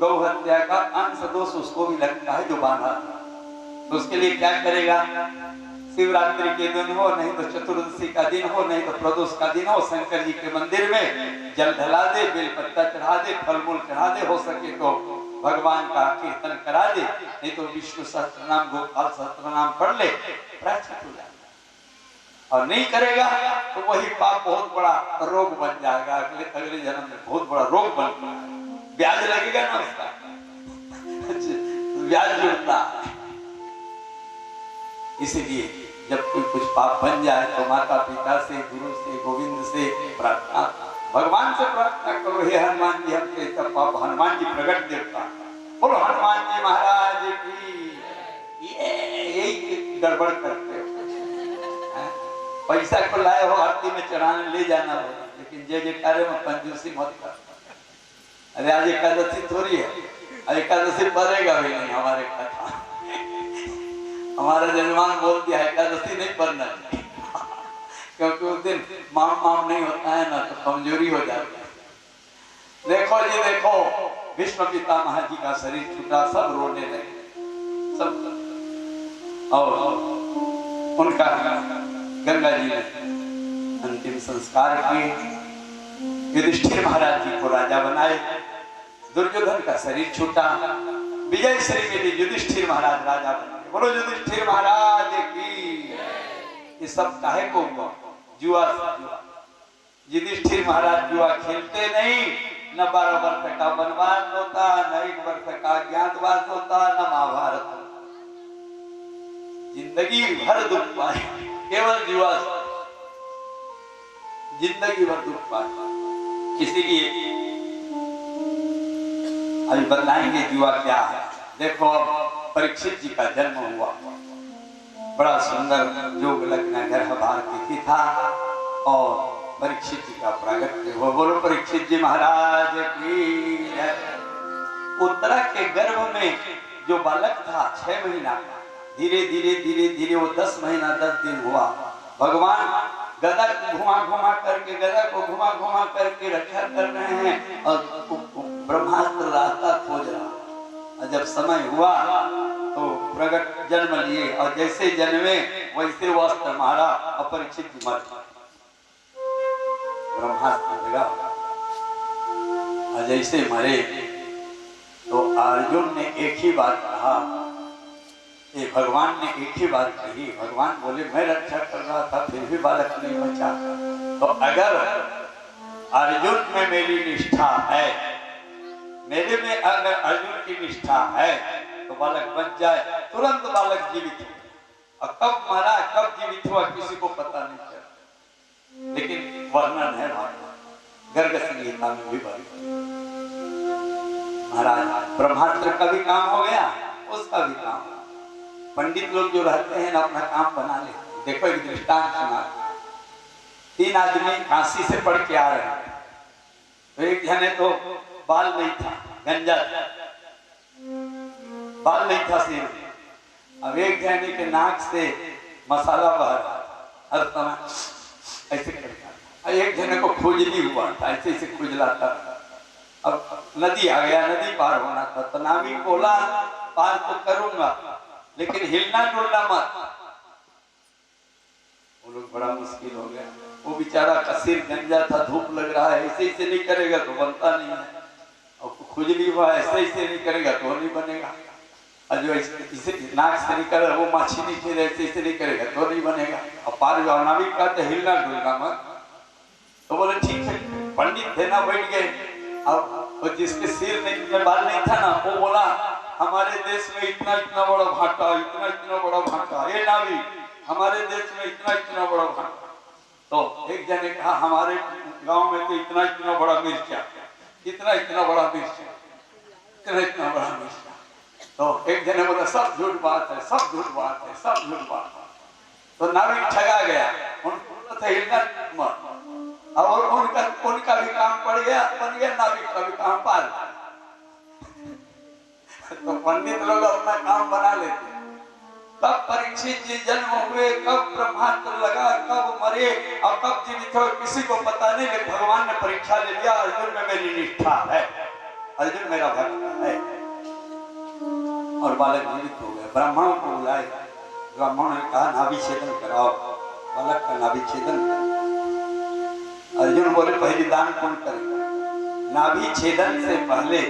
Speaker 1: गौ हत्या का अंश दोष उसको भी लगता है जो बांधा था। तो उसके लिए क्या करेगा? शिवरात्रि के दिन हो, नहीं तो चतुर्दशी का दिन हो, नहीं तो प्रदोष का दिन हो, शंकर जी के मंदिर में जल ढला दे, बेलपत्ता चढ़ा दे, फल मूल चढ़ा दे, हो सके तो भगवान का कीर्तन करा दे, नहीं तो विष्णु सहस्त्रनाम, गोपाल सहस्त्रनाम पढ़ ले, प्रायश्चित हो जाएगा। और नहीं करेगा तो वही पाप बहुत बड़ा रोग बन जाएगा। अगले जन्म में बहुत बड़ा रोग बन जाएगा। ब्याज लगेगा ना उसका, ब्याज जुड़ता। इसीलिए जब कोई कुछ पाप बन जाए तो माता पिता से, गुरु से, गोविंद से प्रार्थना, भगवान से प्रार्थना करो, हे हनुमान जी हमसे सब पाप, हनुमान जी प्रगट देवता, बोलो हनुमान जी महाराज की। यही गड़बड़ करते हो। पैसा को लाए हो आरती में चढ़ाने ले जाना हो, लेकिन जय जयकारे में कंजूसी मत कर। अरे आज एकादशी थोड़ी है, एकादशी पड़ेगा भी नहीं हमारे कथा। हमारा जजमान बोल दिया एकादशी नहीं पढ़ना चाहिए, क्योंकि उस दिन माम नहीं होता है ना, तो कमजोरी हो जाती है। देखो जी देखो, भीष्म पितामह जी का शरीर छूटा, सब रोने लगे, सब। और उनका गंगा जी ने अंतिम संस्कार किए। युधिष्ठिर महाराज जी को राजा बनाए। दुर्योधन का शरीर छूटा, विजय श्री मिली, युधिष्ठिर महाराज राजा बने। बोलो युधिष्ठिर महाराज की। ये सब काहे को हुआ? जुआ से जुआ। युधिष्ठिर महाराज जुआ खेलते नहीं, न 12 वर्ष का वनवास होता, न 1 वर्ष का ज्ञातवास होता, न महाभारत होता। जिंदगी भर दुख पाए केवल जुआ से, जिंदगी भर दुख पाए। इसीलिए अभी बताएंगे जुआ क्या है। देखो परीक्षित जी का जन्म हुआ। बड़ा सुंदर योग लग्न गर्भवार तिथि था और परीक्षित जी का प्रागट्य हुआ। बोलो परीक्षित जी महाराज की जय। उत्तरा के गर्भ में जो बालक था 6 महीना, धीरे धीरे धीरे धीरे वो 10 महीना 10 दिन हुआ। भगवान गदा को घुमा घुमा करके रक्षा कर रहे हैं और ब्रह्मास्त्र रास्ता खोज रहा। और जब समय हुआ तो प्रगट जन्म लिए और जैसे जन्मे वैसे वस्त्र मारा, अपरिचित मर ब्रह्मास्त्र लगा। और जैसे मरे तो अर्जुन ने एक ही बात कहा, ये भगवान ने एक ही बात कही। भगवान बोले मैं रक्षा कर रहा था फिर भी बालक नहीं बचा। तो अगर अर्जुन में मेरी निष्ठा है, मेरे में अगर अर्जुन की निष्ठा है तो बालक बच जाए, तुरंत बालक जीवित हो। और कब मरा कब जीवित हुआ किसी को पता नहीं चला, लेकिन वर्णन है गर्ग संगीता में भी वर्णन। महाराज ब्रह्मास्त्र का भी काम हो गया, उसका भी काम। पंडित लोग जो रहते हैं ना अपना काम बना लेते। देखो एक दृष्टांत सुना। 3 आदमी काशी से पढ़ के आ रहे हैं, तो एक जने तो बाल नहीं था, गंजा था, बाल नहीं था सिर। अब एक जने के नाक से मसाला बह रहा हर समय ऐसे करता। एक जने को खुजली हुआ था, ऐसे ऐसे खुजलाता। अब नदी आ गया, नदी पार होना था, तो नाविक बोला पार तो करूंगा लेकिन हिलना डुलना मत। वो लोग बड़ा मुश्किल हो गया। वो बेचारा का सिर गंजा था, धूप लग रहा है, ऐसे ऐसे नहीं करेगा तो बनता नहीं है। और खुजली हुआ ऐसे ऐसे नहीं करेगा तो नहीं बनेगा। और जो इसे नाक से नहीं करे वो माछी नहीं खेले, ऐसे ऐसे नहीं करेगा तो नहीं बनेगा। और पार जाओ, नाविक का तो हिलना डुलना मत। तो बोले ठीक है। पंडित थे ना, बैठ गए। अब जिसके सिर में बाल नहीं था ना, वो बोला हमारे देश में इतना इतना बड़ा भाटा, इतना इतना बड़ा भाटा, ये नाविक हमारे देश में इतना इतना बड़ा भाटा। तो एक जने कहा हमारे गांव में तो इतना इतना बड़ा मिर्चा, इतना इतना बड़ा मिर्चा, इतना इतना बड़ा मिर्चा। तो एक जने बोला सब झूठ बात है, सब झूठ बात है, सब झूठ बात है। तो नाविक ठगा गया, उनको हिलना मत। और उनका भी काम पड़ गया, बन गया नाविक का भी काम पार। तो पंडित लोग अपना काम बना लेते। कब परीक्षित जी जन्म हुए, कब ब्रह्मास्त्र लगा, कब मरे और कब जीवित हुए किसी को पता नहीं, लेकिन भगवान ने परीक्षा ले लिया। अर्जुन में मेरी निष्ठा है, अर्जुन मेरा भक्त है। और बालक जीवित हो गया। ब्राह्मणों को बुलाए, ब्राह्मणों ने कहा नाभि छेदन कराओ, बालक का नाभि छेदन। अर्जुन बोले पहले दान कौन करेगा? नाभि छेदन से पहले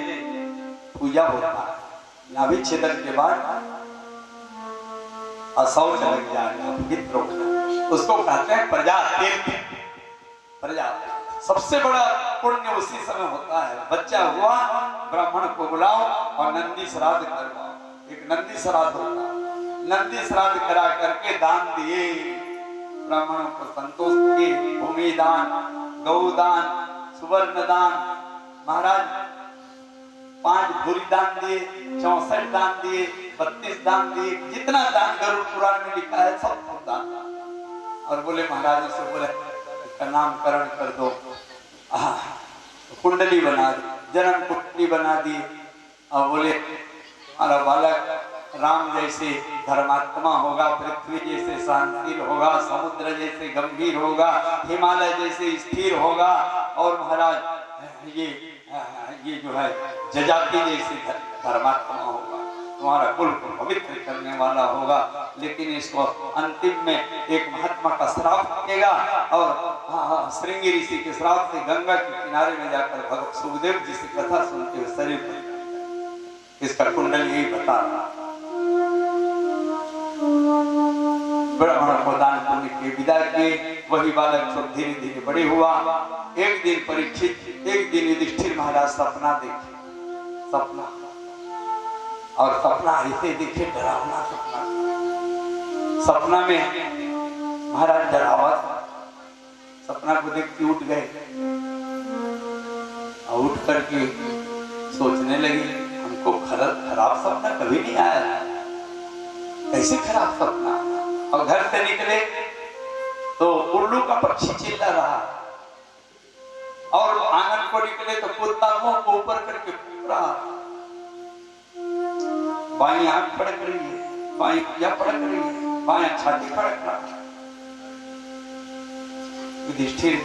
Speaker 1: पूजा होता है, नाभि छेदन के बाद असौच लग जाएगा, पवित्र हो जाएगा। उसको कहते हैं प्रजा तीर्थ। प्रजा सबसे बड़ा पुण्य उसी समय होता है। बच्चा हुआ, ब्राह्मण को बुलाओ और नंदी श्राद्ध करवाओ। एक नंदी श्राद्ध होता है, नंदी श्राद्ध करा करके दान दिए, ब्राह्मणों को संतोष किए। भूमि दान, गौदान, सुवर्ण दान, महाराज 5 धुरी दान दिए, 64 दान दिए, 32 दान दिए, जितना दान गरुड़ पुराण में लिखा है सब दान। और बोले महाराज से बोले इसका नामकरण कर दो, कुंडली बना दी, जन्म कुंडली बना दी। और बोले हमारा बालक राम जैसे धर्मात्मा होगा, पृथ्वी जैसे सहनशील होगा, समुद्र जैसे गंभीर होगा, हिमालय जैसे स्थिर होगा, और महाराज ये जो है जजाति जैसे धर्मात्मा होगा, तुम्हारा कुल को पवित्र करने वाला होगा। लेकिन इसको अंतिम में एक महात्मा का श्राप लगेगा और श्रृंगी ऋषि के श्राप से गंगा के किनारे में जाकर भगत सुखदेव जी से कथा सुनते हुए शरीर पर। इसका कुंडल यही बता रहा। ब्राह्मण को दान पुण्य के विदा किए। वही बालक सब धीरे धीरे बड़े हुआ। एक दिन परीक्षित, एक दिन युधिष्ठिर महाराज सपना देखे, सपना, और सपना ऐसे देखे डरावना सपना। सपना में महाराज डरावा था। सपना को देख के उठ गए और उठ करके सोचने लगे हमको खराब सपना कभी नहीं आया, कैसे खराब सपना। और घर से निकले तो उल्लू का पक्षी चिल्ला रहा, और आंगन को निकले तो कुत्ता मुंह को ऊपर करके फूंक रहा। बाई आंख फड़क रही है, बाई भुजा फड़क रही है, बाया छाती फड़क रहा है। युधिष्ठिर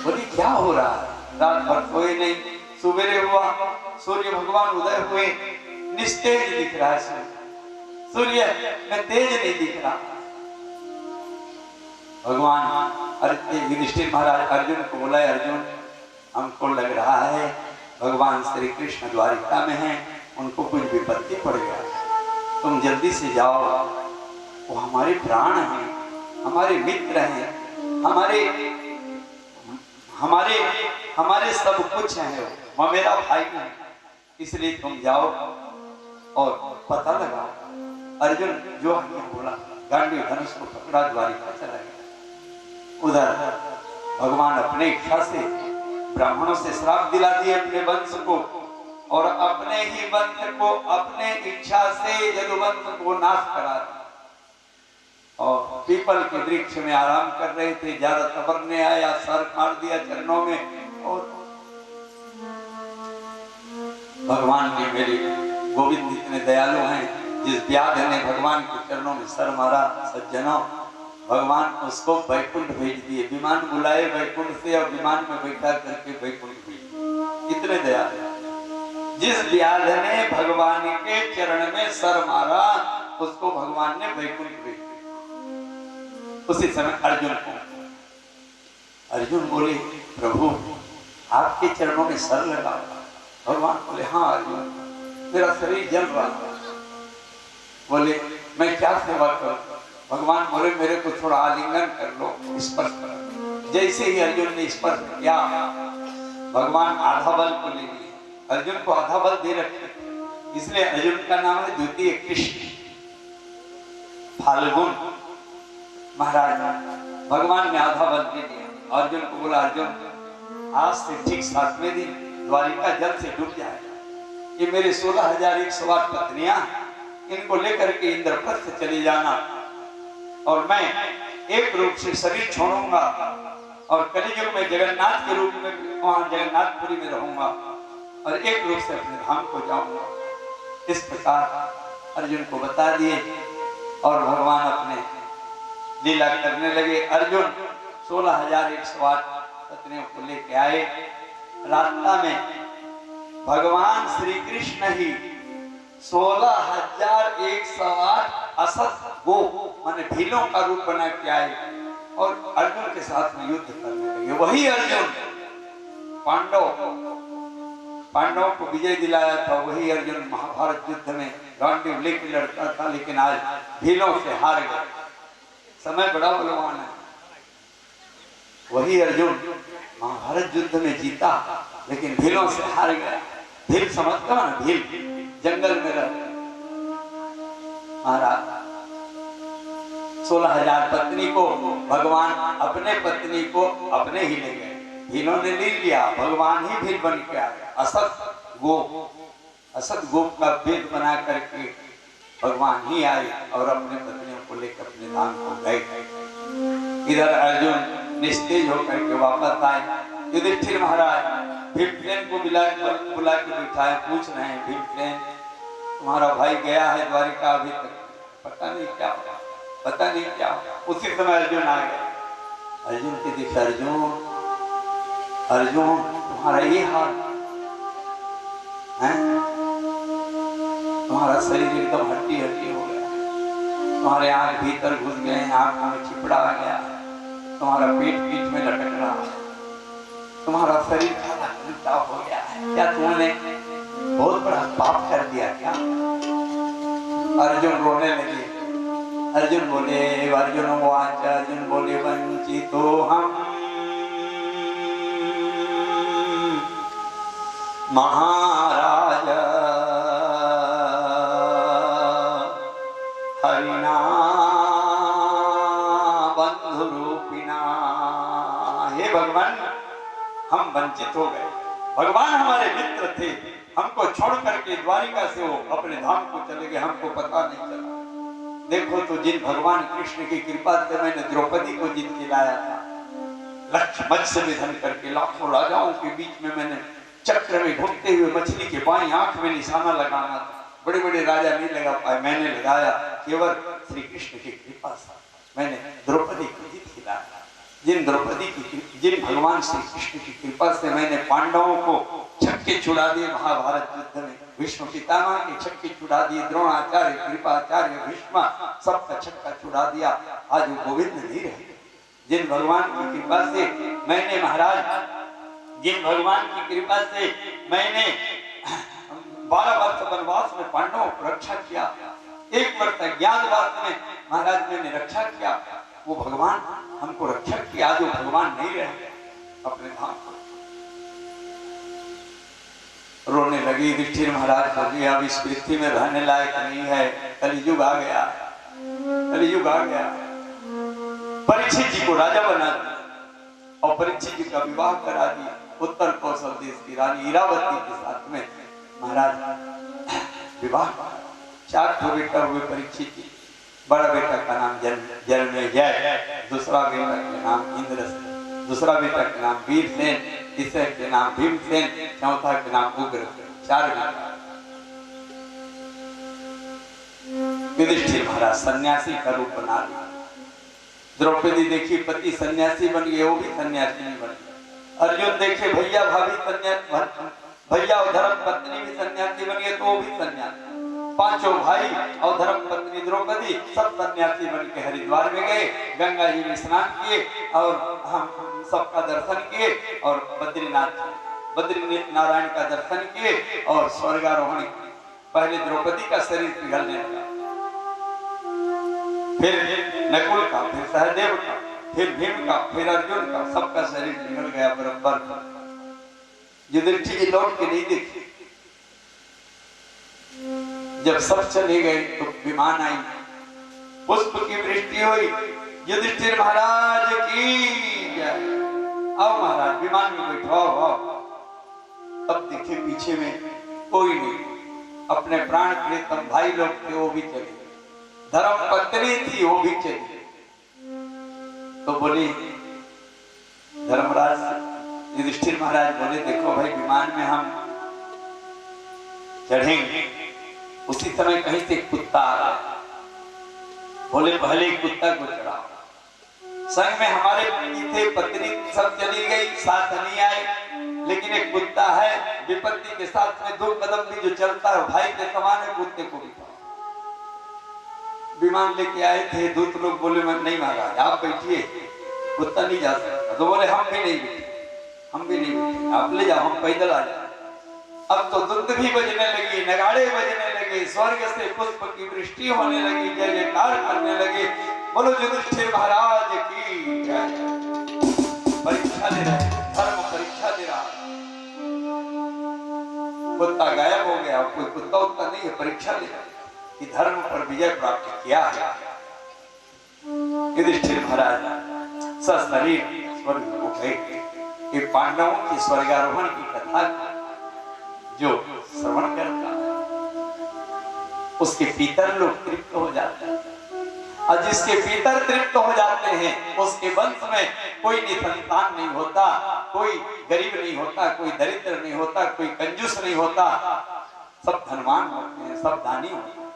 Speaker 1: बोले क्या हो रहा है? रात भर सोए नहीं, सुबेरे हुआ, सूर्य भगवान उदय हुए, निस्तेज दिख रहा है सूर्य में तेज नहीं दिख रहा। भगवान युधिष्ठिर महाराज अर्जुन को बोला, अर्जुन हमको लग रहा है भगवान श्री कृष्ण द्वारिका में हैं, उनको कुछ विपत्ति पड़ गया, तुम जल्दी से जाओ, वो हमारे प्राण हैं, हमारे मित्र हैं, हमारे सब कुछ हैं, वो मेरा भाई है, इसलिए तुम जाओ और पता लगाओ। अर्जुन जो बोला, गांडीव धनुष को पकड़ा, द्वारिका चला गया। उधर भगवान अपने इच्छा से ब्राह्मणों से श्राप दिला दिए अपने वंश को, और अपने ही वंश को अपने इच्छा से जदुवंश को नाश करा दिया। और पीपल के वृक्ष में आराम कर रहे थे, ज्यादा तबर ने आया, सर काट दिया चरणों में। और भगवान ने, मेरे गोविंद इतने दयालु हैं, जिस व्याध ने भगवान के चरणों में सर मारा, सज्जनों भगवान उसको वैकुंठ भेज दिए, विमान बुलाए वैकुंठ से, और विमान में बैठा करके वैकुंठ भेज दिए। इतने दयालु। जिस व्याध ने भगवान के चरण में सर मारा, उसको भगवान ने वैकुंठ भेज दिया। उसी समय अर्जुन बोले, प्रभु आपके चरणों में सर लगा। भगवान बोले, हाँ अर्जुन, मेरा शरीर जल रहा है। बोले, मैं क्या सेवा करूं? भगवान बोले, मेरे को थोड़ा आलिंगन कर लो, स्पर्श कर। जैसे ही अर्जुन ने स्पर्श किया, भगवान आधा बल को ले लिए, अर्जुन को आधा बल दे रखे, इसलिए अर्जुन का नाम है द्वितीय कृष्ण। फाल्गुन महाराज भगवान ने आधा बल दे दिया। अर्जुन को बोला, अर्जुन आज से ठीक 7वें दिन द्वारिका जल से डूब जाएगा। ये मेरे 16,108 पत्नियां, इनको लेकर के इंद्रप्रस्थ चली जाना, और मैं एक रूप से शरीर छोड़ूंगा, और कलियुग में जगन्नाथ के रूप में वहां जगन्नाथपुरी में रहूंगा, और एक रूप से अपने धाम को जाऊंगा। इस प्रकार अर्जुन को बता दिए, और भगवान अपने लीला करने लगे। अर्जुन 16,108 पत्नियों को लेके आए। रास्ता में भगवान श्री कृष्ण ही 16,108 असत गो माने भीलों का रूप बना के आए, और अर्जुन के साथ में युद्ध करने लगे। वही अर्जुन पांडवों को विजय दिलाया था, वही अर्जुन महाभारत युद्ध में गांडीव लेके लड़ता था, लेकिन आज भीलों से हार गया। समय बड़ा बलवान है। वही अर्जुन महाभारत युद्ध में जीता, लेकिन भीलों से हार गया। भील समझता ना, भील जंगल में रहते। महाराज 16,000 पत्नी को भगवान अपने पत्नी को अपने ही ले गए, भीलों ने ले लिया, भगवान ही भील बन के आए। असत गोप का भेद बना करके भगवान ही आए, और अपने पत्नियों को लेकर अपने धाम को गए। इधर अर्जुन निस्तेज होकर के वापस आए। युधिष्ठिर महाराज भीमसेन को बुला के बिठाए, पूछ रहे हैं, भीमसेन तुम्हारा भाई गया है द्वारिका, अभी तक पता नहीं क्या हुआ। उसी समय अर्जुन आ गया। अर्जुन के दिखे, अर्जुन तुम्हारा ये हाल है, तुम्हारा शरीर एकदम हड्डी हो गया, तुम्हारे आंख भीतर घुस गए, आंखों में चिपड़ा आ गया, तुम्हारा पेट पीठ में लटक रहा है, तुम्हारा शरीर उल्टा हो गया है। क्या तुमने बहुत बड़ा पाप कर दिया क्या? अर्जुन रोने लगे। अर्जुन बोले, अर्जुन बोले, वंचितो हम महाराज हरिना बंधु रूपिना। हे भगवान, हम वंचित हो गए। भगवान हमारे मित्र थे, हमको छोड़ करके द्वारिका से वो अपने धाम को चले गए, हमको पता नहीं चला। देखो तो जिन भगवान कृष्ण की कृपा से मैंने द्रौपदी को जीत के लाया था, लक्ष्य मत्स्य विधन करके लाखों राजाओं के बीच में मैंने चक्र में घूमते हुए मछली के बाईं आंख में निशाना लगाना था। बड़े बड़े राजा नहीं लगा पाए, मैंने लगाया। केवल श्री कृष्ण की कृपा से मैंने द्रौपदी को जीत के लाया। जिन भगवान श्री कृष्ण की कृपा से मैंने पांडवों को छक्के छुड़ा दिए महाभारत युद्ध में, भीष्म पितामह के छक्के छुड़ा दिए, द्रोणाचार्य, कृपाचार्य, भीष्म सबका छक्का छुड़ा दिया। आज वो गोविंद नहीं रहे। जिन भगवान की कृपा से मैंने महाराज, जिन भगवान की कृपा से मैंने 12 वर्ष वनवास में पांडवों को रक्षा किया, 1 वर्ष अज्ञातवास में महाराज मैंने रक्षा किया, वो भगवान हमको रक्षा किया। आज वो भगवान नहीं रहे अपने धाम को। रोने लगी युधिष्ठिर महाराज, बोली अब इस पृथ्वी में रहने लायक नहीं है, कलियुग आ गया, कलियुग आ गया। परीक्षित जी को राजा बना दिया और परीक्षित जी का विवाह करा दिया उत्तर कौशल देश की रानी इरावती के साथ में महाराज विवाह। 4 बेटा हुए परीक्षित जी। बड़ा बेटा का नाम जन्मेजय, दूसरा बेटा का नाम इंद्रसेन, दूसरा बेटा का नाम वीरसेन, तीसरे के नाम भीमसेन, चौथा के नाम उग्रसेन। 4 बेटा। युधिष्ठिर महाराज सन्यासी का रूप बना लिया। द्रौपदी देखी पति सन्यासी बन गए, वो भी सन्यासी नहीं बन गए। अर्जुन देखे भैया भाभी सन्यासी, भैया और धर्म पत्नी भी सन्यासी बन गए, तो वो भी सन्यासी। 5 भाई और धर्म पत्नी द्रौपदी सब सन्यासी बन के हरिद्वार में गए, गंगा जी में स्नान किए और हम सबका दर्शन किए और बद्रीनाथ नारायण का दर्शन किए और स्वर्गारोहण किए। पहले द्रौपदी का शरीर पिघलने लगा, फिर नकुल का, फिर सहदेव का, फिर भीम का, फिर अर्जुन का, सबका शरीर पिघल गया बराबर। युधिष्ठिर लौट के नहीं देखे। जब सब चले गए तो विमान आई, पुष्प की वृष्टि हुई। युधिष्ठिर महाराज की जय। आओ महाराज विमान में बैठो, आओ। तब देखे पीछे में कोई नहीं, अपने प्राण प्रियतम भाई लोग थे वो भी चले, धर्म पत्नी थी वो भी चली। तो बोली धर्मराज युधिष्ठिर महाराज बोले देखो भाई विमान में हम चढ़ेंगे, उसी समय कहीं से कुत्ता आ रहा। बोले पहले कुत्ता को चढ़ाओ। संग में हमारे पति थे, पत्नी सब चली गई, साथ नहीं आए, लेकिन एक कुत्ता है विपत्ति के साथ में 2 कदम भी जो चलता है भाई के समान है, कुत्ते को भी। विमान लेके आए थे, दूत लोग बोले नहीं महाराज आप बैठिए, कुत्ता नहीं जा सकता। तो बोले हम भी नहीं बैठे, आप ले जाओ, हम पैदल आ जाए। अब तो दुग्ध भी बजने लगी, नगाड़े बजने लगे, स्वर्ग से पुष्प की वृष्टि होने लगी, जय जयकार करने लगे। बोलो युधिष्ठिर महाराज की जय। परीक्षा दे रहे, धर्म परीक्षा दे रहा। कुत्ता गायब हो गया, कोई कुत्ता उत्ता नहीं है, परीक्षा ले रहा कि धर्म पर विजय प्राप्त किया है। युधिष्ठिर महाराज सशरीर स्वर्ग को गए। ये पांडवों की स्वर्गारोहण की कथा जो श्रवण करता उसके पितर लोग तृप्त हो जाते हैं, और जिसके पितर तृप्त हो जाते हैं उसके वंश में कोई निसंतान नहीं होता, कोई गरीब नहीं होता, कोई दरिद्र नहीं होता, कोई कंजूस नहीं होता, सब धनवान होते हैं, सब दानी होते हैं,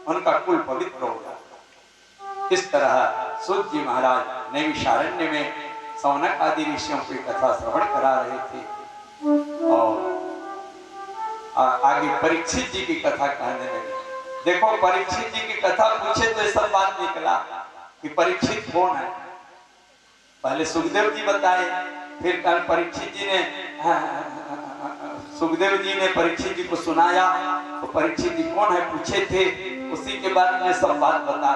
Speaker 1: उनका कुल पवित्र हो जाता। इस तरह सूत जी महाराज नैमिषारण्य में सौनक आदि ऋषियों की कथा श्रवण करा रहे थे और आगे परीक्षित जी की कथा कहने लगे। देखो परीक्षित जी की कथा पूछे तो सब बात निकला कि परीक्षित कौन है। पहले सुखदेव जी बताए, फिर कल परीक्षित जी ने सुखदेव जी ने परीक्षित जी को सुनाया, तो परीक्षित जी कौन है पूछे थे, उसी के बाद में सब बात बता।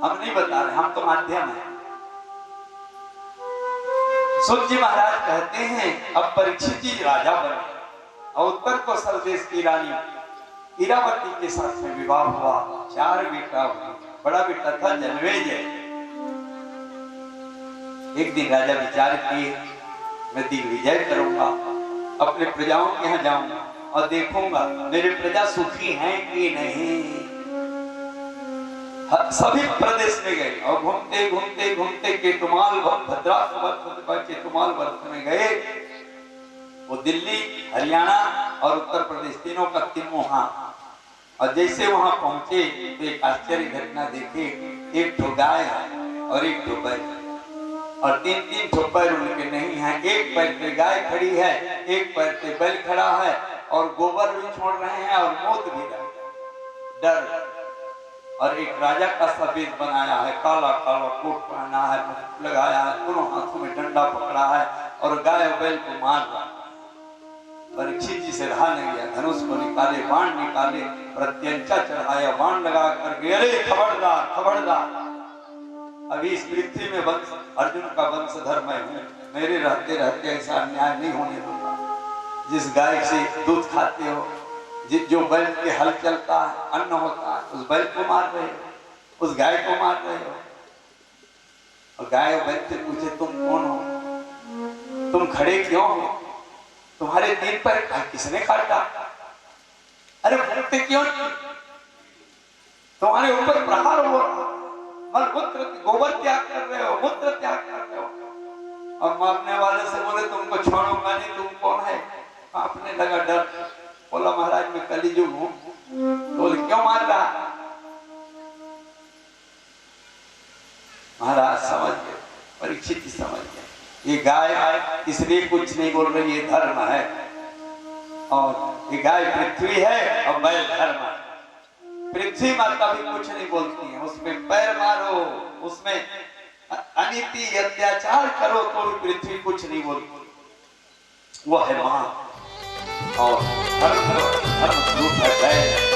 Speaker 1: हम नहीं बता रहे, हम तो माध्यम है। सूत जी महाराज कहते हैं अब परीक्षित जी राजा बने और उत्तर कौशल देश की रानी इरावती के साथ में विवाह हुआ। 4 बेटा हुए। बड़ा बेटा था जन्मेजय। एक दिन राजा विचार किए मैं दिग्विजय करूंगा, अपने प्रजाओं के यहाँ जाऊंगा और देखूंगा मेरे प्रजा सुखी हैं कि नहीं। सभी प्रदेश में गए और घूमते घूमते घूमते केतुमाल केतुमाल वर्ष में गए। वो दिल्ली, हरियाणा और उत्तर प्रदेश तीनों का तिमुहा। और जैसे वहां पहुंचे तो एक आश्चर्य घटना देखे, एक ठो गाय और एक ठो बैल और तीन तीन ठो पैर उनके नहीं है। एक पैर पे गाय खड़ी है, एक पैर पे बैल खड़ा है और गोबर भी छोड़ रहे हैं और मोत भी रहे डर। और एक राजा का सफेद बनाया है, काला काला कोट पहना है, लगाया है, दोनों हाथों में डंडा पकड़ा है और गाय और बैल को मार रहा है। परीक्षित जी से रहा नहीं गया, धनुष को निकाले, बाण निकाले, प्रत्यंचा चढ़ाया, बाण लगा करके अरे खबरदार खबरदार, अभी इस पृथ्वी में वंश अर्जुन का वंशधर मैं हूँ, मेरे रहते रहते ऐसा अन्याय नहीं होने दूंगा। जिस गाय से दूध खाते हो, जो बैल के हल चलता है, अन्न होता है, उस बैल को मार रहे हो, उस गाय को मार रहे हो। और गाय और बैल से पूछे तुम कौन हो, तुम खड़े क्यों हो, तुम्हारे तीन पैर किसने काटा, अरे भूखते क्यों, तुम्हारे ऊपर प्रहार हो, मूत्र गोबर त्याग कर रहे हो, मूत्र त्याग कर रहे हो। और मारने वाले से बोले तुमको छोड़ूंगा नहीं, तुम कौन है, आपने लगा डर। बोला महाराज मैं कलिजुग हूँ। बोले क्यों मार रहा, महाराज समझ गए, परीक्षित समझ गए, ये गाय इसलिए कुछ नहीं बोल रही, ये धर्म है। और ये गाय पृथ्वी है और बैल धर्म है। पृथ्वी माता भी कुछ नहीं बोलती है, उसमें पैर मारो, उसमें अनीति अत्याचार करो तो भी पृथ्वी कुछ नहीं बोलती, वो है मां। और धर्म स्वरूप है बैल।